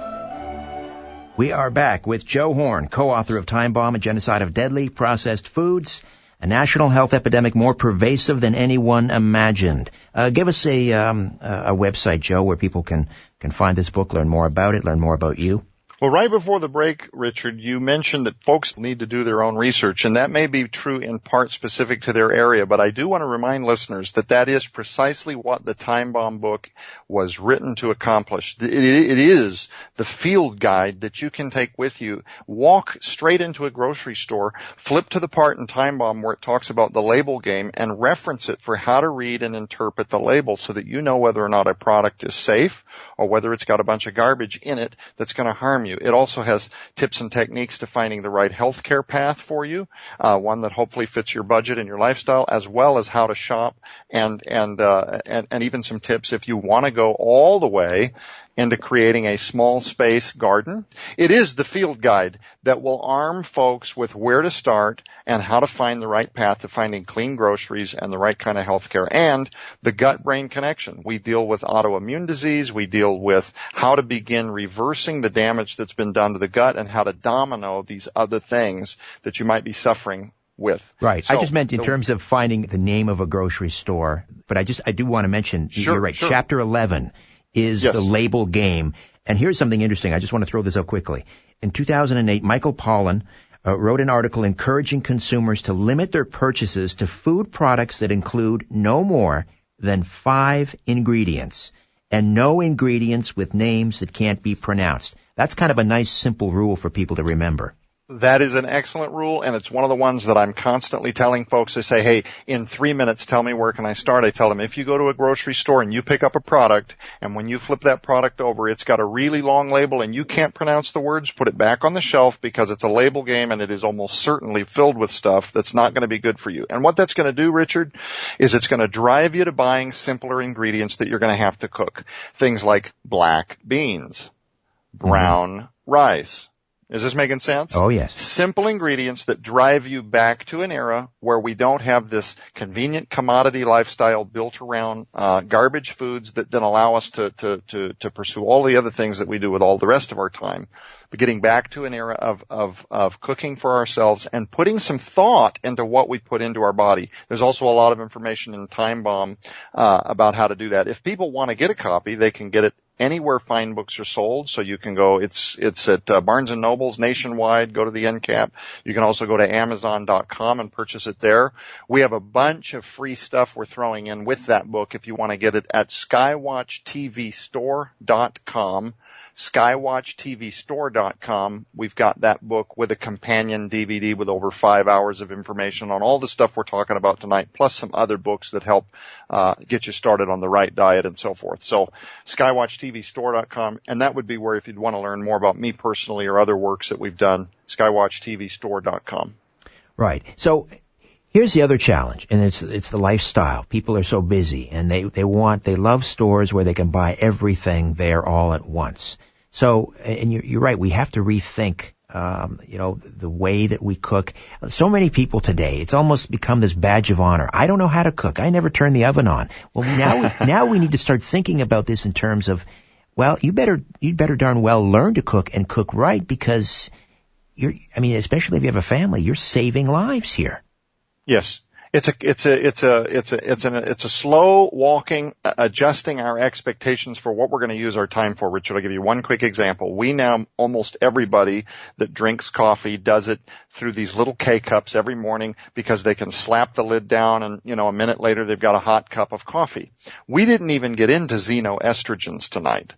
We are back with Joe Horne, co-author of Time Bomb, a genocide of deadly processed foods, a national health epidemic more pervasive than anyone imagined. Give us a website, Joe, where people can find this book, learn more about it, learn more about you. Well, right before the break, Richard, you mentioned that folks need to do their own research, and that may be true in part specific to their area, but I do want to remind listeners that is precisely what the Time Bomb book was written to accomplish. It is the field guide that you can take with you. Walk straight into a grocery store, flip to the part in Time Bomb where it talks about the label game, and reference it for how to read and interpret the label so that you know whether or not a product is safe or whether it's got a bunch of garbage in it that's going to harm you. It also has tips and techniques to finding the right healthcare path for you, one that hopefully fits your budget and your lifestyle, as well as how to shop and even some tips if you want to go all the way into creating a small space garden. It is the field guide that will arm folks with where to start and how to find the right path to finding clean groceries and the right kind of health care, and the gut-brain connection. We deal with autoimmune disease. We deal with how to begin reversing the damage that's been done to the gut and how to domino these other things that you might be suffering with. Right. So, I just meant in terms of finding the name of a grocery store, but I do want to mention, you're right, sure. Chapter 11 is the label game. And here's something interesting. I just want to throw this out quickly. In 2008, Michael Pollan wrote an article encouraging consumers to limit their purchases to food products that include no more than 5 ingredients and no ingredients with names that can't be pronounced. That's kind of a nice, simple rule for people to remember. That is an excellent rule, and it's one of the ones that I'm constantly telling folks. They say, hey, in 3 minutes, tell me where can I start? I tell them, if you go to a grocery store and you pick up a product, and when you flip that product over, it's got a really long label and you can't pronounce the words, put it back on the shelf because it's a label game and it is almost certainly filled with stuff that's not going to be good for you. And what that's going to do, Richard, is it's going to drive you to buying simpler ingredients that you're going to have to cook. Things like black beans, brown rice. Is this making sense? Oh, yes. Simple ingredients that drive you back to an era where we don't have this convenient commodity lifestyle built around garbage foods that then allow us to pursue all the other things that we do with all the rest of our time. But getting back to an era of cooking for ourselves and putting some thought into what we put into our body. There's also a lot of information in Time Bomb about how to do that. If people want to get a copy, they can get it anywhere fine books are sold. So you can go, it's at Barnes & Noble's nationwide, go to the end cap. You can also go to Amazon.com and purchase it there. We have a bunch of free stuff we're throwing in with that book if you want to get it at SkyWatchTVStore.com. SkyWatchTVStore.com. We've got that book with a companion DVD with over 5 hours of information on all the stuff we're talking about tonight, plus some other books that help get you started on the right diet and so forth. So SkyWatchTVStore.com, and that would be where if you'd want to learn more about me personally or other works that we've done, SkyWatchTVStore.com. Right. So here's the other challenge, and it's the lifestyle. People are so busy, and they love stores where they can buy everything there all at once. So, and you're right, we have to rethink, the way that we cook. So many people today, it's almost become this badge of honor. I don't know how to cook. I never turn the oven on. Well, now we need to start thinking about this in terms of, well, you better darn well learn to cook and cook right, because especially if you have a family, you're saving lives here. Yes. It's a slow walking, adjusting our expectations for what we're going to use our time for. Richard, I'll give you one quick example. We now, almost everybody that drinks coffee does it through these little K-cups every morning because they can slap the lid down and, a minute later they've got a hot cup of coffee. We didn't even get into xenoestrogens tonight.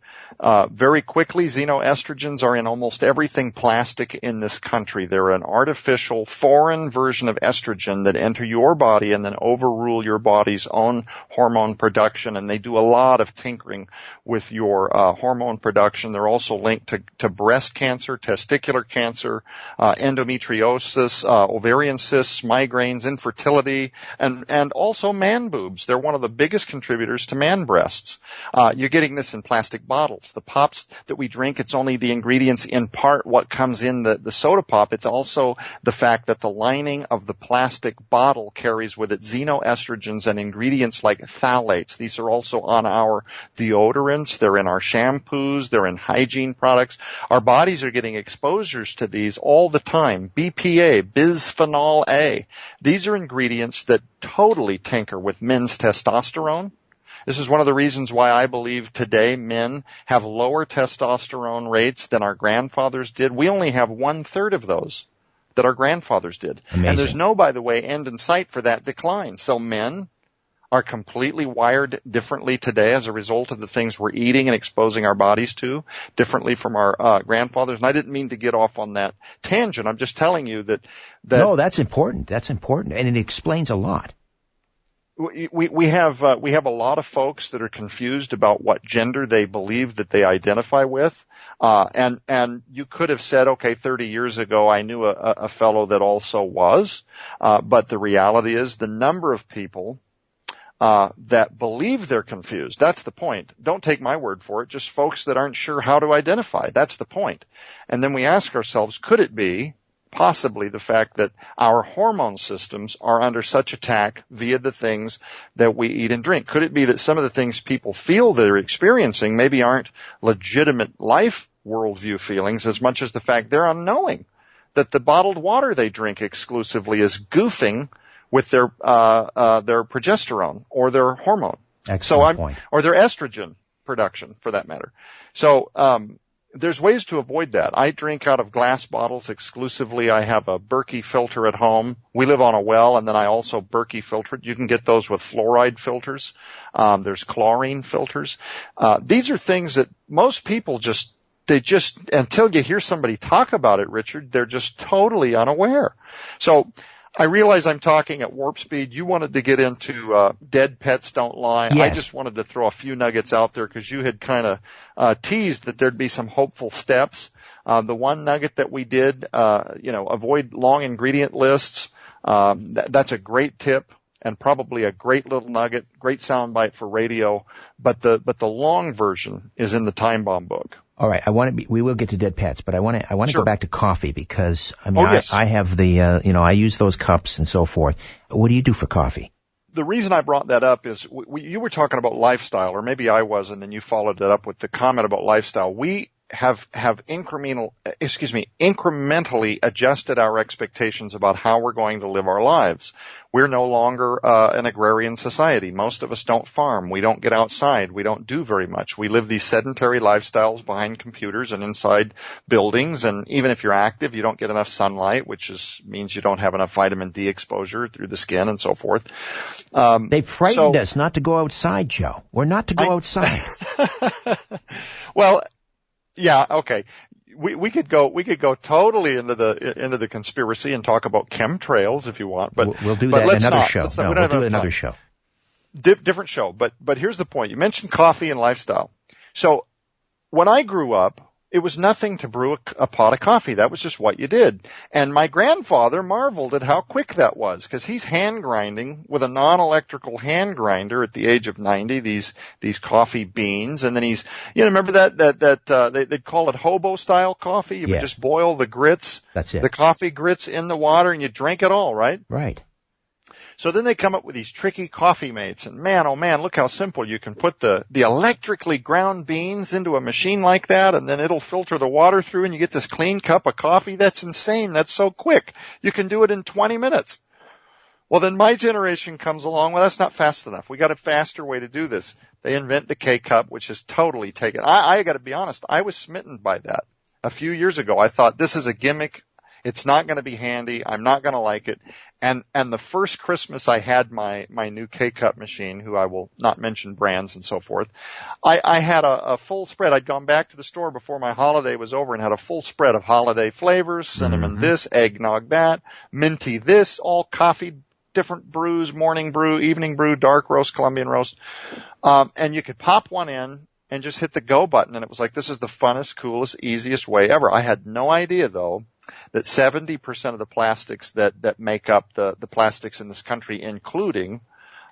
Very quickly, xenoestrogens are in almost everything plastic in this country. They're an artificial foreign version of estrogen that enter your body and then overrule your body's own hormone production, and they do a lot of tinkering with your hormone production. They're also linked to breast cancer, testicular cancer, endometriosis, ovarian cysts, migraines, infertility, and also man boobs. They're one of the biggest contributors to man breasts. You're getting this in plastic bottles. The pops that we drink, it's only the ingredients in part what comes in the soda pop. It's also the fact that the lining of the plastic bottle carries with it xenoestrogens and ingredients like phthalates. These are also on our deodorants. They're in our shampoos. They're in hygiene products. Our bodies are getting exposures to these all the time. BPA, bisphenol A. These are ingredients that totally tinker with men's testosterone. This is one of the reasons why I believe today men have lower testosterone rates than our grandfathers did. We only have 1/3 of those that our grandfathers did. Amazing. And there's no, by the way, end in sight for that decline. So men are completely wired differently today as a result of the things we're eating and exposing our bodies to, differently from our grandfathers. And I didn't mean to get off on that tangent. I'm just telling you that No, that's important. That's important. And it explains a lot. We have a lot of folks that are confused about what gender they believe that they identify with. And you could have said, okay, 30 years ago, I knew a fellow that also was. But the reality is the number of people, that believe they're confused. That's the point. Don't take my word for it. Just folks that aren't sure how to identify. That's the point. And then we ask ourselves, could it be possibly the fact that our hormone systems are under such attack via the things that we eat and drink? Could it be that some of the things people feel they're experiencing maybe aren't legitimate life worldview feelings as much as the fact they're unknowing that the bottled water they drink exclusively is goofing with their progesterone or their hormone. Excellent point. Or their estrogen production for that matter. So, there's ways to avoid that. I drink out of glass bottles exclusively. I have a Berkey filter at home. We live on a well, and then I also Berkey filter it. You can get those with fluoride filters. There's chlorine filters. These are things that most people until you hear somebody talk about it, Richard, they're just totally unaware. So I realize I'm talking at warp speed. You wanted to get into Dead Pets Don't Lie. Yes. I just wanted to throw a few nuggets out there because you had kind of teased that there'd be some hopeful steps. The one nugget that we did, avoid long ingredient lists. That's a great tip and probably a great little nugget, great soundbite for radio. But the long version is in the Time Bomb book. All right, we will get to dead pets, but I want to Sure. go back to coffee because Yes. I have the I use those cups and so forth. What do you do for coffee? The reason I brought that up is you were talking about lifestyle, or maybe I was, and then you followed it up with the comment about lifestyle. We incrementally adjusted our expectations about how we're going to live our lives. We're no longer an agrarian society. Most of us don't farm. We don't get outside. We don't do very much. We live these sedentary lifestyles behind computers and inside buildings. And even if you're active, you don't get enough sunlight, which means you don't have enough vitamin D exposure through the skin and so forth. They frightened us not to go outside, Joe. We're not to go outside. Well, yeah, okay. We could go totally into the conspiracy and talk about chemtrails if you want, but we'll do that in another show. We'll do another show. Different show. But here's the point. You mentioned coffee and lifestyle. So when I grew up, it was nothing to brew a pot of coffee. That was just what you did. And my grandfather marveled at how quick that was, because he's hand grinding with a non-electrical hand grinder at the age of 90, these coffee beans. And then he's, remember they'd call it hobo style coffee. You would just boil the grits, the coffee grits in the water, and you drink it all, right? Right. So then they come up with these tricky coffee mates, and man, oh man, look how simple you can put the electrically ground beans into a machine like that, and then it'll filter the water through, and you get this clean cup of coffee. That's insane. That's so quick. You can do it in 20 minutes. Well, then my generation comes along. Well, that's not fast enough. We got a faster way to do this. They invent the K-cup, which is totally taken. I got to be honest. I was smitten by that a few years ago. I thought, this is a gimmick. It's not going to be handy. I'm not going to like it. And the first Christmas I had my new K-Cup machine, who I will not mention brands and so forth, I had a full spread. I'd gone back to the store before my holiday was over and had a full spread of holiday flavors, cinnamon this, eggnog that, minty this, all coffee, different brews, morning brew, evening brew, dark roast, Colombian roast. And you could pop one in and just hit the go button. And it was like, this is the funnest, coolest, easiest way ever. I had no idea, though, that 70% of the plastics that make up the plastics in this country, including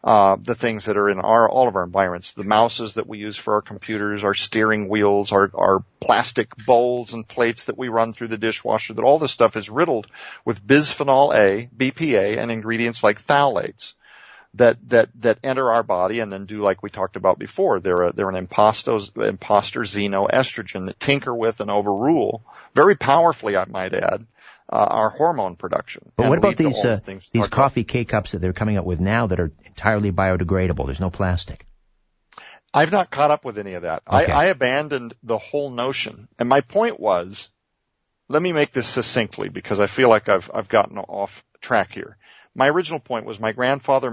the things that are in all of our environments, the mouses that we use for our computers, our steering wheels, our plastic bowls and plates that we run through the dishwasher, that all this stuff is riddled with bisphenol A, BPA, and ingredients like phthalates that enter our body and then do like we talked about before. They're an imposter xenoestrogen that tinker with and overrule very powerfully, I might add, our hormone production. But what about these coffee K-cups that they're coming up with now that are entirely biodegradable? There's no plastic. I've not caught up with any of that. Okay. I abandoned the whole notion. And my point was, let me make this succinctly because I feel like I've gotten off track here. My original point was my grandfather,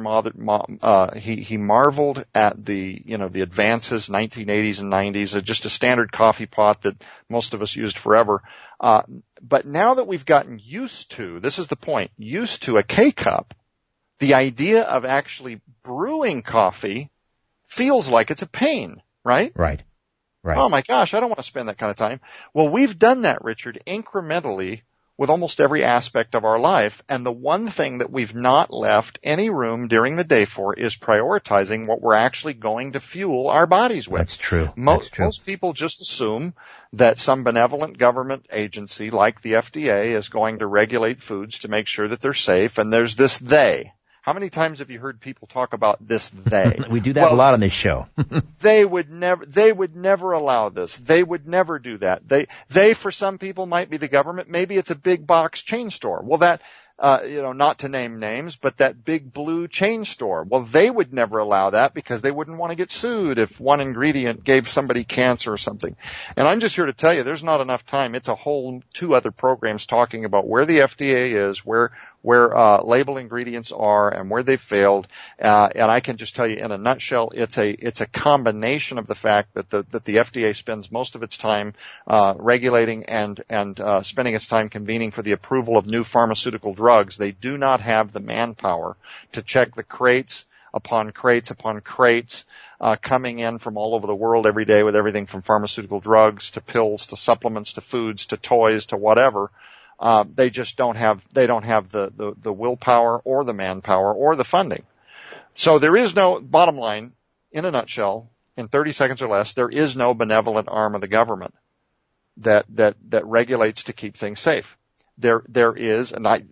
he marveled at the advances, 1980s and 90s, just a standard coffee pot that most of us used forever. But now that we've gotten used to, this is the point, used to a K-cup, the idea of actually brewing coffee feels like it's a pain, right? Right. Oh my gosh, I don't want to spend that kind of time. Well, we've done that, Richard, incrementally with almost every aspect of our life. And the one thing that we've not left any room during the day for is prioritizing what we're actually going to fuel our bodies with. That's true. Most people just assume that some benevolent government agency like the FDA is going to regulate foods to make sure that they're safe. And there's this they. How many times have you heard people talk about this they? We do that a lot on this show. They would never allow this. They would never do that. They for some people might be the government. Maybe it's a big box chain store. Well, that, not to name names, but that big blue chain store. Well, they would never allow that because they wouldn't want to get sued if one ingredient gave somebody cancer or something. And I'm just here to tell you there's not enough time. It's a whole 2 other programs talking about where the FDA is, where label ingredients are and where they've failed. And I can just tell you in a nutshell, it's a combination of the fact that the FDA spends most of its time regulating and spending its time convening for the approval of new pharmaceutical drugs. They do not have the manpower to check the crates upon crates upon crates coming in from all over the world every day with everything from pharmaceutical drugs to pills to supplements to foods to toys to whatever. They just don't have the willpower or the manpower or the funding. So there is no, bottom line, in a nutshell, in 30 seconds or less, there is no benevolent arm of the government that regulates to keep things safe. There is, and I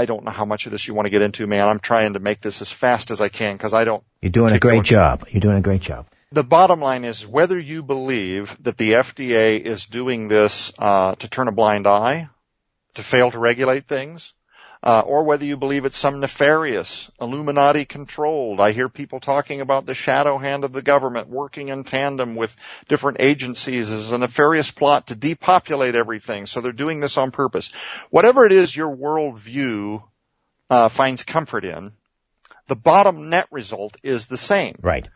don't know how much of this you want to get into, man. I'm trying to make this as fast as I can because I don't. You're doing a great job. You're doing a great job. The bottom line is whether you believe that the FDA is doing this to turn a blind eye, to fail to regulate things, or whether you believe it's some nefarious, Illuminati-controlled. I hear people talking about the shadow hand of the government working in tandem with different agencies as a nefarious plot to depopulate everything, so they're doing this on purpose. Whatever it is your worldview finds comfort in, the bottom net result is the same. Right.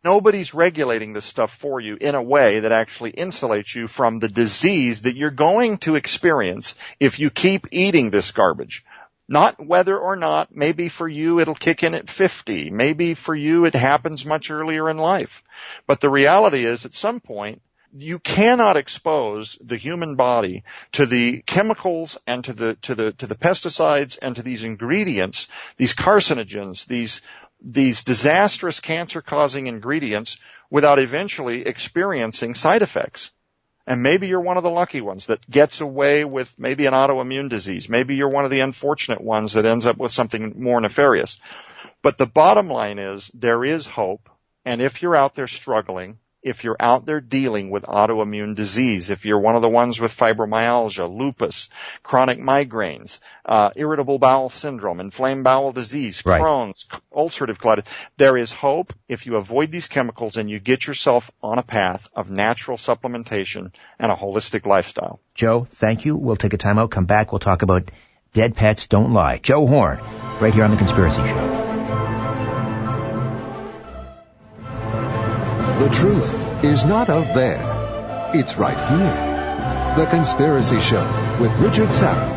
Nobody's regulating this stuff for you in a way that actually insulates you from the disease that you're going to experience if you keep eating this garbage. Not whether or not, maybe for you it'll kick in at 50. Maybe for you it happens much earlier in life. But the reality is at some point, you cannot expose the human body to the chemicals and to the pesticides and to these ingredients, these carcinogens, these disastrous cancer-causing ingredients without eventually experiencing side effects. And maybe you're one of the lucky ones that gets away with maybe an autoimmune disease. Maybe you're one of the unfortunate ones that ends up with something more nefarious. But the bottom line is there is hope. And if you're out there struggling, if you're out there dealing with autoimmune disease, if you're one of the ones with fibromyalgia, lupus, chronic migraines, irritable bowel syndrome, inflamed bowel disease, right. Crohn's, ulcerative colitis, there is hope if you avoid these chemicals and you get yourself on a path of natural supplementation and a holistic lifestyle. Joe, thank you. We'll take a time out, come back. We'll talk about Dead Pets Don't Lie. Joe Horne, right here on The Conspiracy Show. The truth is not out there. It's right here. The Conspiracy Show with Richard Sarah.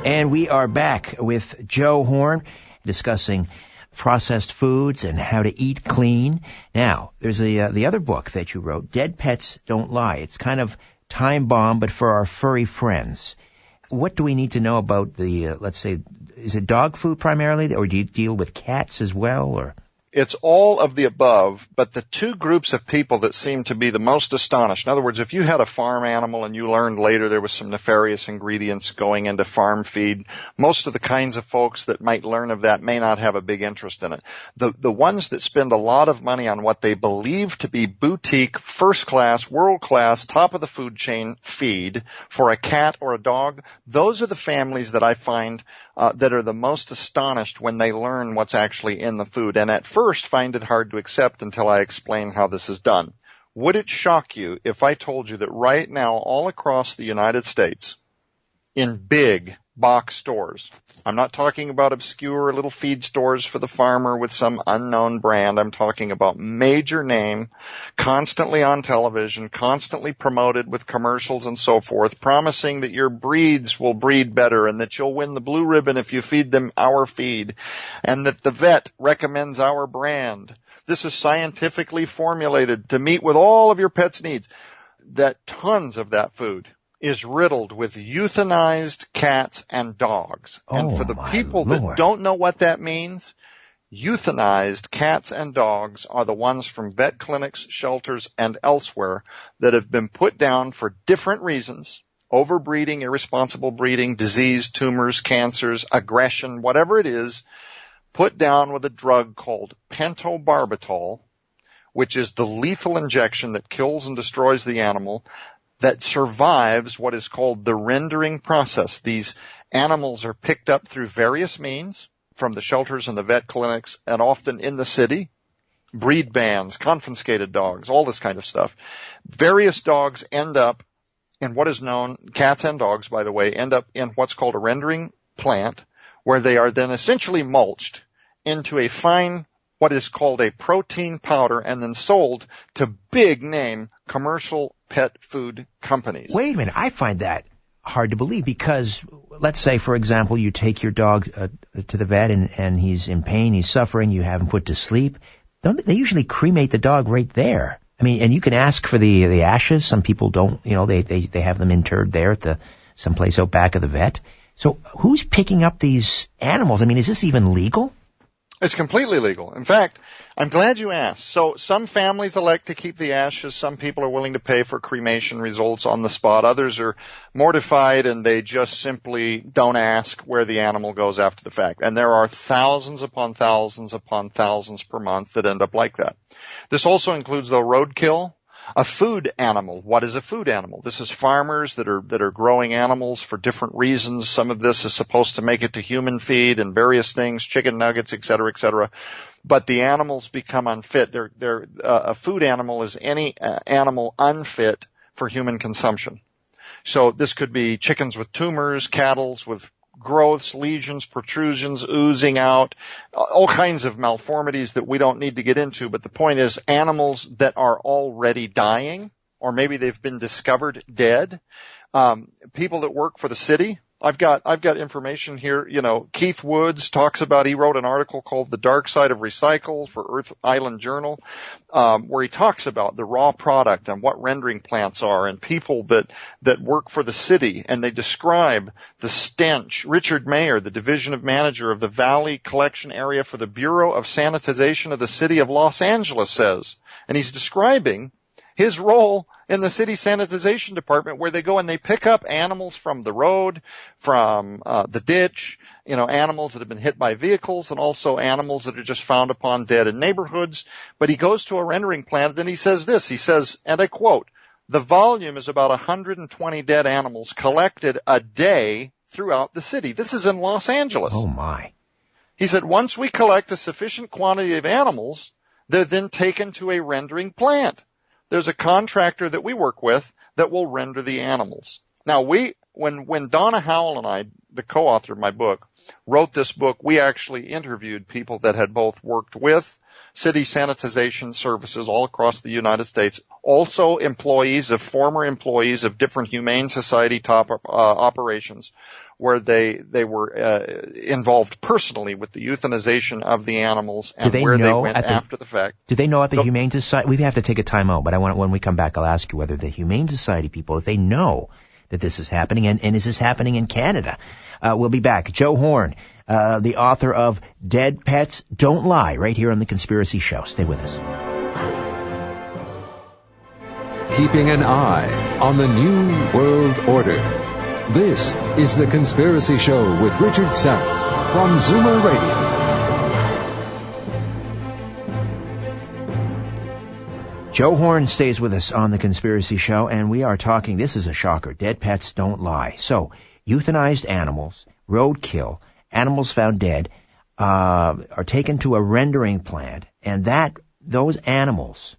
And we are back with Joe Horne discussing processed foods and how to eat clean. Now, there's the other book that you wrote, Dead Pets Don't Lie. It's kind of time bomb, but for our furry friends. What do we need to know about the, let's say, is it dog food primarily, or do you deal with cats as well, or? It's all of the above, but the two groups of people that seem to be the most astonished. In other words, if you had a farm animal and you learned later there was some nefarious ingredients going into farm feed, most of the kinds of folks that might learn of that may not have a big interest in it. The ones that spend a lot of money on what they believe to be boutique, first-class, world-class, top-of-the-food chain feed for a cat or a dog, those are the families that I find that are the most astonished when they learn what's actually in the food, and at first find it hard to accept until I explain how this is done. Would it shock you if I told you that right now all across the United States, in big box stores, I'm not talking about obscure little feed stores for the farmer with some unknown brand. I'm talking about major name, constantly on television, constantly promoted with commercials and so forth, promising that your breeds will breed better and that you'll win the blue ribbon if you feed them our feed, and that the vet recommends our brand. This is scientifically formulated to meet with all of your pet's needs. That tons of that food is riddled with euthanized cats and dogs. And for the people that don't know what that means, euthanized cats and dogs are the ones from vet clinics, shelters, and elsewhere that have been put down for different reasons: overbreeding, irresponsible breeding, disease, tumors, cancers, aggression, whatever it is, put down with a drug called pentobarbital, which is the lethal injection that kills and destroys the animal, that survives what is called the rendering process. These animals are picked up through various means from the shelters and the vet clinics and often in the city. Breed bans, confiscated dogs, all this kind of stuff. Various dogs end up in what is known, cats and dogs, by the way, end up in what's called a rendering plant, where they are then essentially mulched into a fine, what is called a protein powder, and then sold to big name commercial pet food companies. Wait a minute. I find that hard to believe because, let's say, for example, you take your dog to the vet and he's in pain, he's suffering, you have him put to sleep. They usually cremate the dog right there. I mean, and you can ask for the ashes. Some people don't, they have them interred there at someplace out back of the vet. So who's picking up these animals? I mean, is this even legal? It's completely legal. In fact, I'm glad you asked. So some families elect to keep the ashes. Some people are willing to pay for cremation results on the spot. Others are mortified and they just simply don't ask where the animal goes after the fact. And there are thousands upon thousands upon thousands per month that end up like that. This also includes, though, roadkill. A food animal. What is a food animal? This is farmers that are growing animals for different reasons. Some of this is supposed to make it to human feed and various things, chicken nuggets, et cetera, et cetera. But the animals become unfit. A food animal is any animal unfit for human consumption. So this could be chickens with tumors, cattle with growths, lesions, protrusions, oozing out, all kinds of malformities that we don't need to get into. But the point is, animals that are already dying, or maybe they've been discovered dead, people that work for the city. I've got information here. Keith Woods talks about, he wrote an article called The Dark Side of Recycle for Earth Island Journal, where he talks about the raw product and what rendering plants are, and people that work for the city, and they describe the stench. Richard Mayer, the division manager of the Valley Collection Area for the Bureau of Sanitization of the City of Los Angeles, says, and he's describing his role in the city sanitization department, where they go and they pick up animals from the road, from the ditch, animals that have been hit by vehicles, and also animals that are just found upon dead in neighborhoods. But he goes to a rendering plant, and he says this. He says, and I quote, "The volume is about 120 dead animals collected a day throughout the city." This is in Los Angeles. Oh, my. He said, "Once we collect a sufficient quantity of animals, they're then taken to a rendering plant. There's a contractor that we work with that will render the animals." Now, when Donna Howell and I, the co-author of my book, wrote this book, we actually interviewed people that had both worked with city sanitization services all across the United States, also former employees of different Humane Society top operations, where they were involved personally with the euthanization of the animals and where they went after the fact. Do they know at the Humane Society? We have to take a time out, but when we come back, I'll ask you whether the Humane Society people, if they know that this is happening, and is this happening in Canada? We'll be back. Joe Horne, the author of Dead Pets Don't Lie, right here on The Conspiracy Show. Stay with us. Keeping an eye on the New World Order. This is The Conspiracy Show with Richard Syrett from Zoomer Radio. Joe Horne stays with us on The Conspiracy Show, and we are talking, this is a shocker, dead pets don't lie. So, euthanized animals, roadkill, animals found dead, are taken to a rendering plant, and those animals,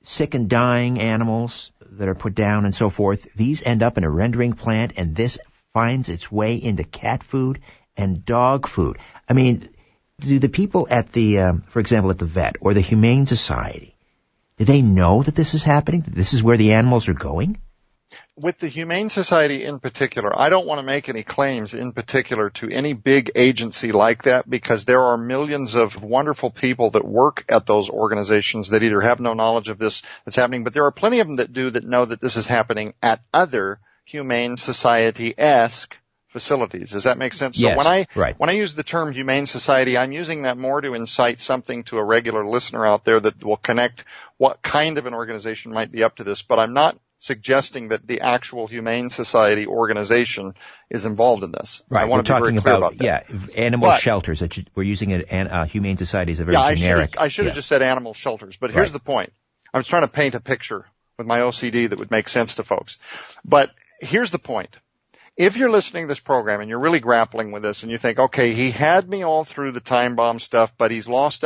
sick and dying animals that are put down and so forth, these end up in a rendering plant, and this finds its way into cat food and dog food. I mean, do the people at for example, at the vet or the Humane Society, do they know that this is happening, that this is where the animals are going? With the Humane Society in particular, I don't want to make any claims in particular to any big agency like that, because there are millions of wonderful people that work at those organizations that either have no knowledge of this that's happening, but there are plenty of them that know that this is happening at other Humane Society-esque facilities. Does that make sense? Yes, so when I use the term Humane Society, I'm using that more to incite something to a regular listener out there that will connect what kind of an organization might be up to this, but I'm not suggesting that the actual Humane Society organization is involved in this. Right. I want to be very clear about that. Yeah, animal shelters. We're using it, Humane Society is a very generic. I should have just said animal shelters, but here's the point. I'm trying to paint a picture with my OCD that would make sense to folks. But here's the point. If you're listening to this program and you're really grappling with this and you think, okay, he had me all through the time bomb stuff, but he's lost,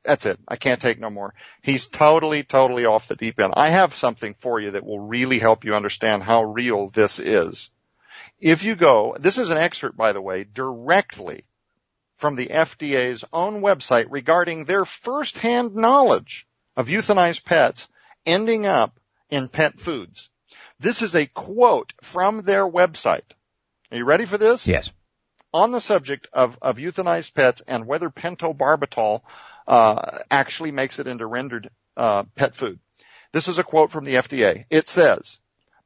that's it. I can't take no more. He's totally off the deep end. I have something for you that will really help you understand how real this is. If you go, this is an excerpt, by the way, directly from the FDA's own website regarding their firsthand knowledge of euthanized pets ending up in pet foods. This is a quote from their website. Are you ready for this? Yes. On the subject of euthanized pets and whether pentobarbital actually makes it into rendered pet food. This is a quote from the FDA. It says,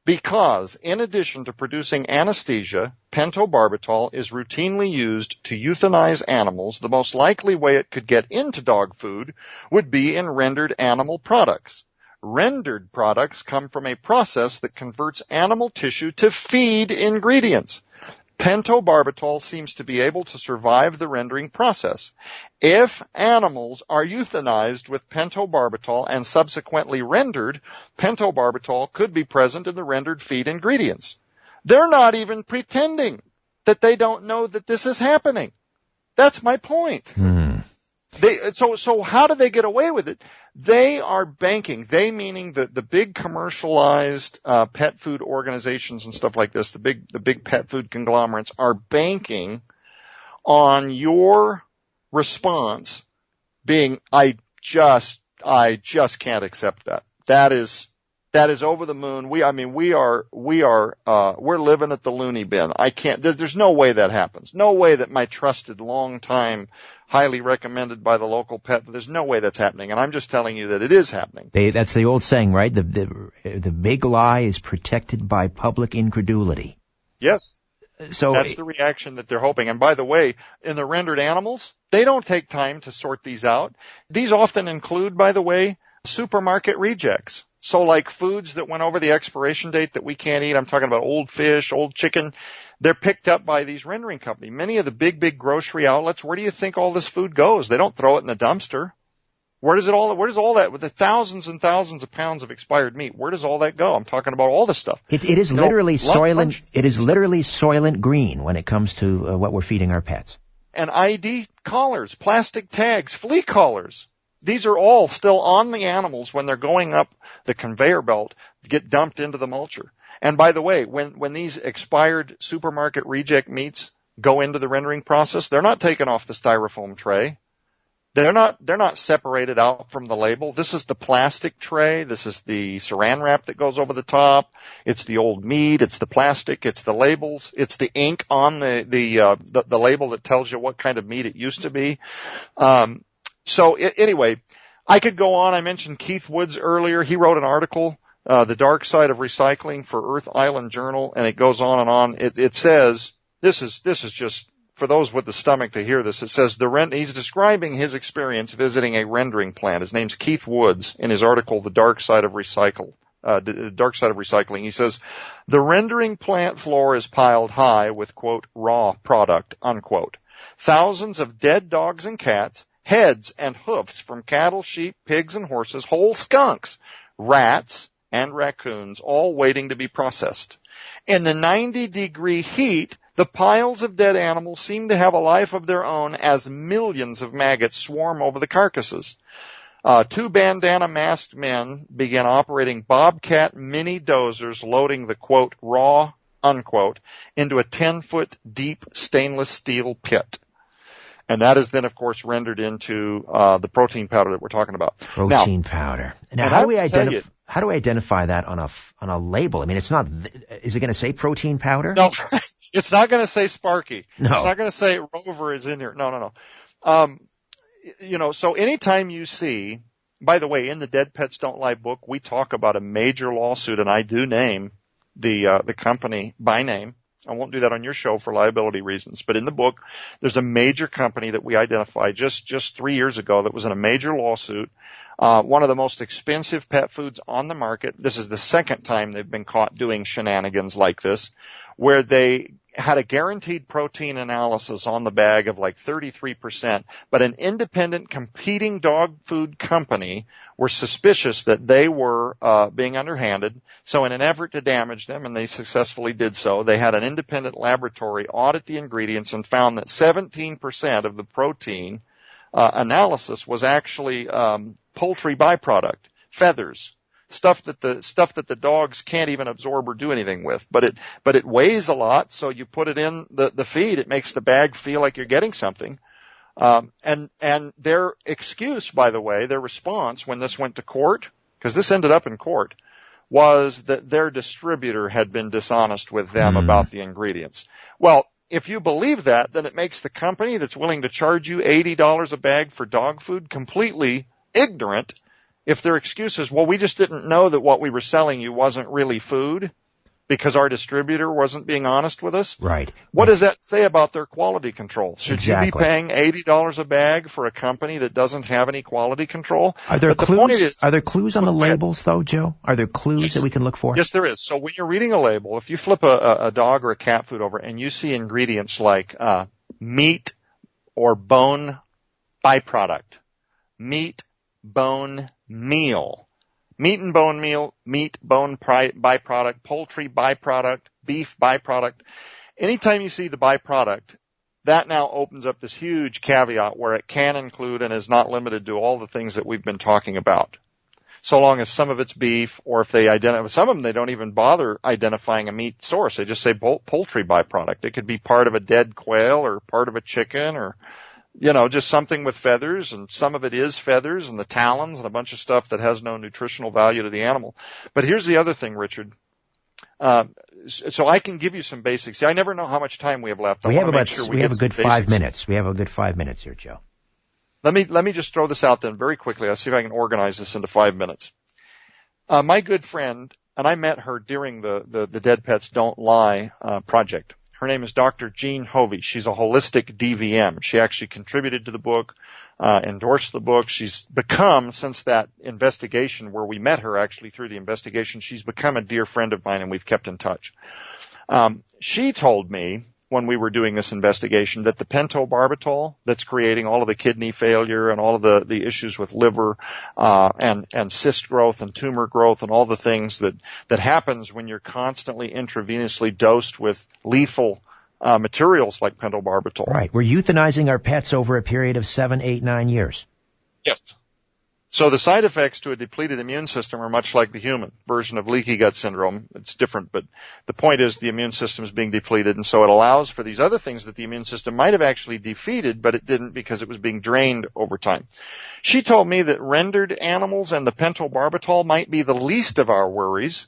because in addition to producing anesthesia, pentobarbital is routinely used to euthanize animals. The most likely way it could get into dog food would be in rendered animal products. Rendered products come from a process that converts animal tissue to feed ingredients. Pentobarbital seems to be able to survive the rendering process. If animals are euthanized with pentobarbital and subsequently rendered, pentobarbital could be present in the rendered feed ingredients. They're not even pretending that they don't know that this is happening. That's my point. So how do they get away with it? They are banking, they meaning the big commercialized pet food organizations and stuff like this, the big pet food conglomerates are banking on your response being, I just can't accept that. That is over the moon. We're living at the loony bin. There's no way that happens. No way that my trusted, long time, highly recommended by the local pet, there's no way that's happening. And I'm just telling you that it is happening. That's the old saying, right? The big lie is protected by public incredulity. Yes. So that's the reaction that they're hoping. And by the way, in the rendered animals, they don't take time to sort these out. These often include, by the way, supermarket rejects. So like foods that went over the expiration date that we can't eat, I'm talking about old fish, old chicken, they're picked up by these rendering companies. Many of the big grocery outlets, where do you think all this food goes? They don't throw it in the dumpster. Where does all that, with the thousands and thousands of pounds of expired meat, where does all that go? I'm talking about all this stuff. It is literally soylent green when it comes to what we're feeding our pets. And ID collars, plastic tags, flea collars. These are all still on the animals when they're going up the conveyor belt to get dumped into the mulcher. And by the way, when these expired supermarket reject meats go into the rendering process, they're not taken off the styrofoam tray. They're not separated out from the label. This is the plastic tray. This is the saran wrap that goes over the top. It's the old meat. It's the plastic. It's the labels. It's the ink on the label that tells you what kind of meat it used to be. Anyway, I could go on. I mentioned Keith Woods earlier. He wrote an article, The Dark Side of Recycling, for Earth Island Journal, and it goes on and on. It says, this is just for those with the stomach to hear this. It says he's describing his experience visiting a rendering plant. His name's Keith Woods in his article, The Dark Side of Recycling. He says, the rendering plant floor is piled high with, quote, raw product, unquote. Thousands of dead dogs and cats, heads and hoofs from cattle, sheep, pigs, and horses, whole skunks, rats, and raccoons, all waiting to be processed. In the 90-degree heat, the piles of dead animals seem to have a life of their own as millions of maggots swarm over the carcasses. Two bandana-masked men began operating Bobcat mini dozers, loading the, quote, raw, unquote, into a 10-foot deep stainless steel pit. And that is then, of course, rendered into the protein powder that we're talking about. Protein powder. Now, how do we identify that on a label? I mean, it's not. Is it going to say protein powder? No, it's not going to say Sparky. No. It's not going to say Rover is in here. No. So anytime you see, by the way, in the Dead Pets Don't Lie book, we talk about a major lawsuit, and I do name the company by name. I won't do that on your show for liability reasons, but in the book, there's a major company that we identified just 3 years ago that was in a major lawsuit. One of the most expensive pet foods on the market. This is the second time they've been caught doing shenanigans like this, where they had a guaranteed protein analysis on the bag of like 33%, but an independent competing dog food company were suspicious that they were being underhanded. So in an effort to damage them, and they successfully did so, they had an independent laboratory audit the ingredients and found that 17% of the protein analysis was actually poultry byproduct, feathers. Stuff that the dogs can't even absorb or do anything with, but it weighs a lot. So you put it in the feed, it makes the bag feel like you're getting something. And their excuse, by the way, their response when this went to court, because this ended up in court, was that their distributor had been dishonest with them about the ingredients. Well, if you believe that, then it makes the company that's willing to charge you $80 a bag for dog food completely ignorant. If their excuse is, well, we just didn't know that what we were selling you wasn't really food, because our distributor wasn't being honest with us. Right. What does that say about their quality control? Should you Exactly. be paying $80 a bag for a company that doesn't have any quality control? Are there But clues? The point is, are there clues on the go ahead. labels, though, Joe? Are there clues that we can look for? Yes, there is. So when you're reading a label, if you flip a dog or a cat food over and you see ingredients like meat or bone byproduct, meat, bone, meal, meat and bone meal, meat, bone byproduct, poultry byproduct, beef byproduct. Anytime you see the byproduct, that now opens up this huge caveat where it can include and is not limited to all the things that we've been talking about. So long as some of it's beef, or if they identify, some of them they don't even bother identifying a meat source. They just say poultry byproduct. It could be part of a dead quail or part of a chicken or, just something with feathers, and some of it is feathers and the talons and a bunch of stuff that has no nutritional value to the animal. But here's the other thing, Richard. So I can give you some basics. See, I never know how much time we have left. We have a good 5 minutes. We have a good 5 minutes here, Joe. Let me just throw this out then very quickly. I'll see if I can organize this into 5 minutes. My good friend, and I met her during the Dead Pets Don't Lie project. Her name is Dr. Jean Hovey. She's a holistic DVM. She actually contributed to the book, endorsed the book. She's become, since that investigation where we met her actually through the investigation, she's become a dear friend of mine, and we've kept in touch. She told me when we were doing this investigation that the pentobarbital that's creating all of the kidney failure and all of the issues with liver and cyst growth and tumor growth and all the things that happens when you're constantly intravenously dosed with lethal materials like pentobarbital. Right. We're euthanizing our pets over a period of 7, 8, 9 years. Yes. So the side effects to a depleted immune system are much like the human version of leaky gut syndrome. It's different, but the point is the immune system is being depleted, and so it allows for these other things that the immune system might have actually defeated, but it didn't because it was being drained over time. She told me that rendered animals and the pentobarbital might be the least of our worries,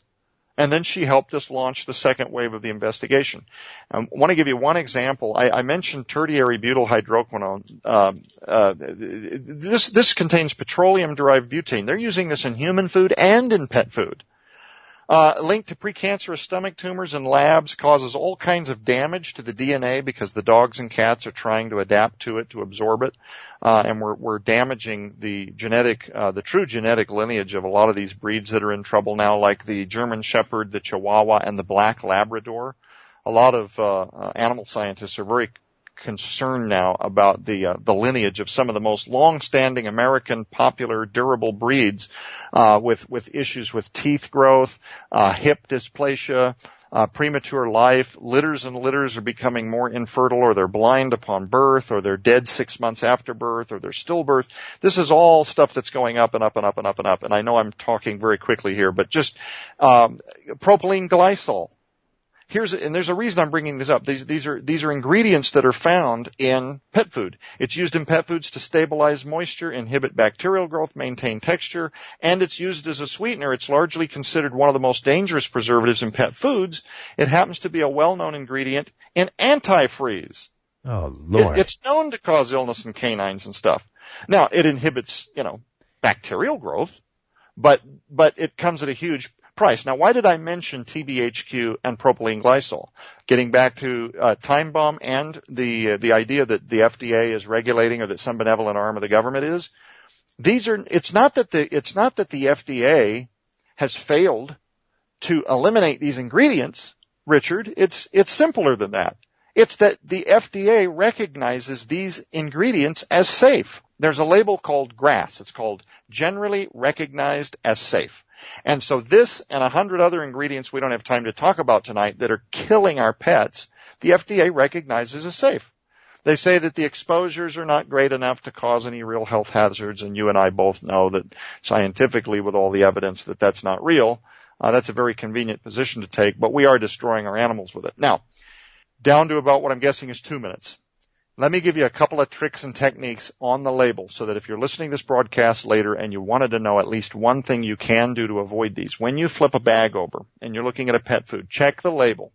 and then she helped us launch the second wave of the investigation. I want to give you one example. I mentioned tertiary butyl hydroquinone. This contains petroleum-derived butane. They're using this in human food and in pet food. Linked to precancerous stomach tumors in labs, causes all kinds of damage to the DNA because the dogs and cats are trying to adapt to it, to absorb it. And we're damaging the true genetic lineage of a lot of these breeds that are in trouble now, like the German Shepherd, the Chihuahua, and the Black Labrador. A lot of animal scientists are very concerned now about the lineage of some of the most long-standing American popular durable breeds with issues with teeth growth, hip dysplasia, premature life. Litters and litters are becoming more infertile, or they're blind upon birth, or they're dead 6 months after birth, or they're stillbirth. This is all stuff that's going up and up and up and up and up. And I know I'm talking very quickly here, but just propylene glycol. And there's a reason I'm bringing this up. These are ingredients that are found in pet food. It's used in pet foods to stabilize moisture, inhibit bacterial growth, maintain texture, and it's used as a sweetener. It's largely considered one of the most dangerous preservatives in pet foods. It happens to be a well-known ingredient in antifreeze. Oh, Lord. It's known to cause illness in canines and stuff. Now, it inhibits, bacterial growth, but it comes at a huge price. Now, why did I mention TBHQ and propylene glycol? Getting back to Time Bomb and the idea that the FDA is regulating, or that some benevolent arm of the government is. It's not that the FDA has failed to eliminate these ingredients, Richard. It's simpler than that. It's that the FDA recognizes these ingredients as safe. There's a label called GRAS. It's called Generally Recognized as Safe. And so this and 100 other ingredients we don't have time to talk about tonight that are killing our pets, the FDA recognizes as safe. They say that the exposures are not great enough to cause any real health hazards, and you and I both know that scientifically, with all the evidence, that that's not real. That's a very convenient position to take, but we are destroying our animals with it. Now, down to about what I'm guessing is 2 minutes. Let me give you a couple of tricks and techniques on the label so that if you're listening to this broadcast later and you wanted to know at least one thing you can do to avoid these, when you flip a bag over and you're looking at a pet food, check the label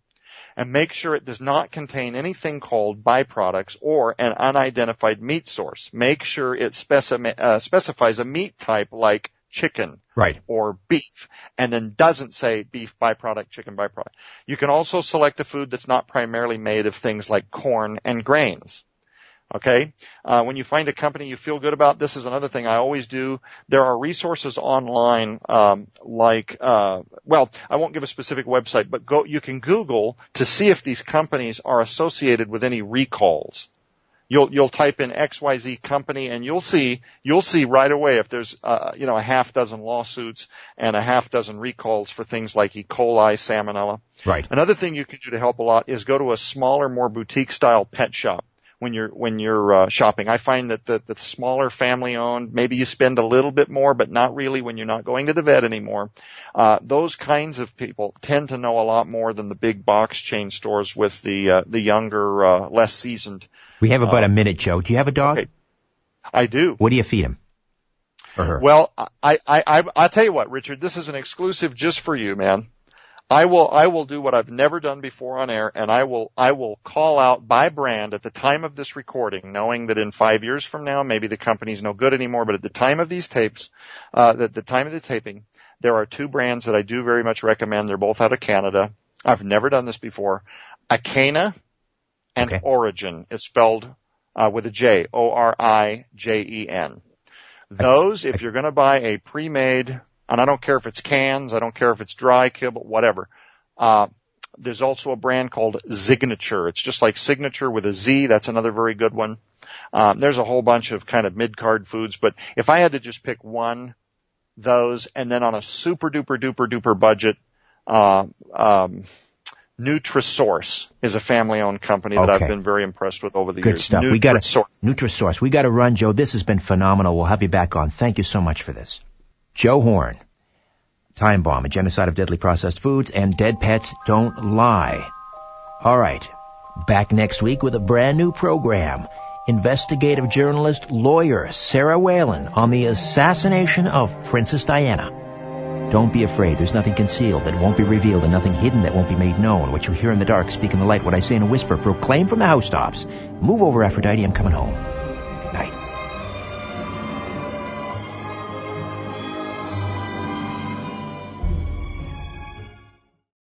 and make sure it does not contain anything called byproducts or an unidentified meat source. Make sure it specifies a meat type like chicken Right. or beef, and then doesn't say beef byproduct, chicken byproduct. You can also select a food that's not primarily made of things like corn and grains. Okay? When you find a company you feel good about, this is another thing I always do. There are resources online, well, I won't give a specific website, but you can Google to see if these companies are associated with any recalls. You'll type in XYZ company and you'll see right away if there's, a half dozen lawsuits and a half dozen recalls for things like E. coli, salmonella. Right. Another thing you can do to help a lot is go to a smaller, more boutique style pet shop when you're shopping. I find that the smaller family owned, maybe you spend a little bit more, but not really when you're not going to the vet anymore. Those kinds of people tend to know a lot more than the big box chain stores with the younger, less seasoned. We have about a minute, Joe. Do you have a dog? Okay. I do. What do you feed him? Or her? Well, I'll tell you what, Richard, this is an exclusive just for you, man. I will do what I've never done before on air, and I will call out by brand at the time of this recording, knowing that in 5 years from now, maybe the company's no good anymore, but at the time of these tapes, at the time of the taping, there are two brands that I do very much recommend. They're both out of Canada. I've never done this before. Acana and Okay. Origin. It's spelled with a J, Orijen. Those, if you're going to buy a pre-made, and I don't care if it's cans, I don't care if it's dry, kibble, whatever. There's also a brand called Signature. It's just like Signature with a Z. That's another very good one. There's a whole bunch of kind of mid-card foods, but if I had to just pick one, those, and then on a super duper duper duper budget, Nutrisource is a family-owned company that I've been very impressed with over the Good years. stuff. Nutrisource. We got to run, Joe. This has been phenomenal. We'll have you back on. Thank you so much for this. Joe Horne, Time Bomb, a genocide of deadly processed foods, and dead pets don't lie. All right. Back next week with a brand new program. Investigative journalist, lawyer Sarah Whalen on the assassination of Princess Diana. Don't be afraid. There's nothing concealed that won't be revealed and nothing hidden that won't be made known. What you hear in the dark, speak in the light. What I say in a whisper, proclaim from the housetops. Move over, Aphrodite. I'm coming home.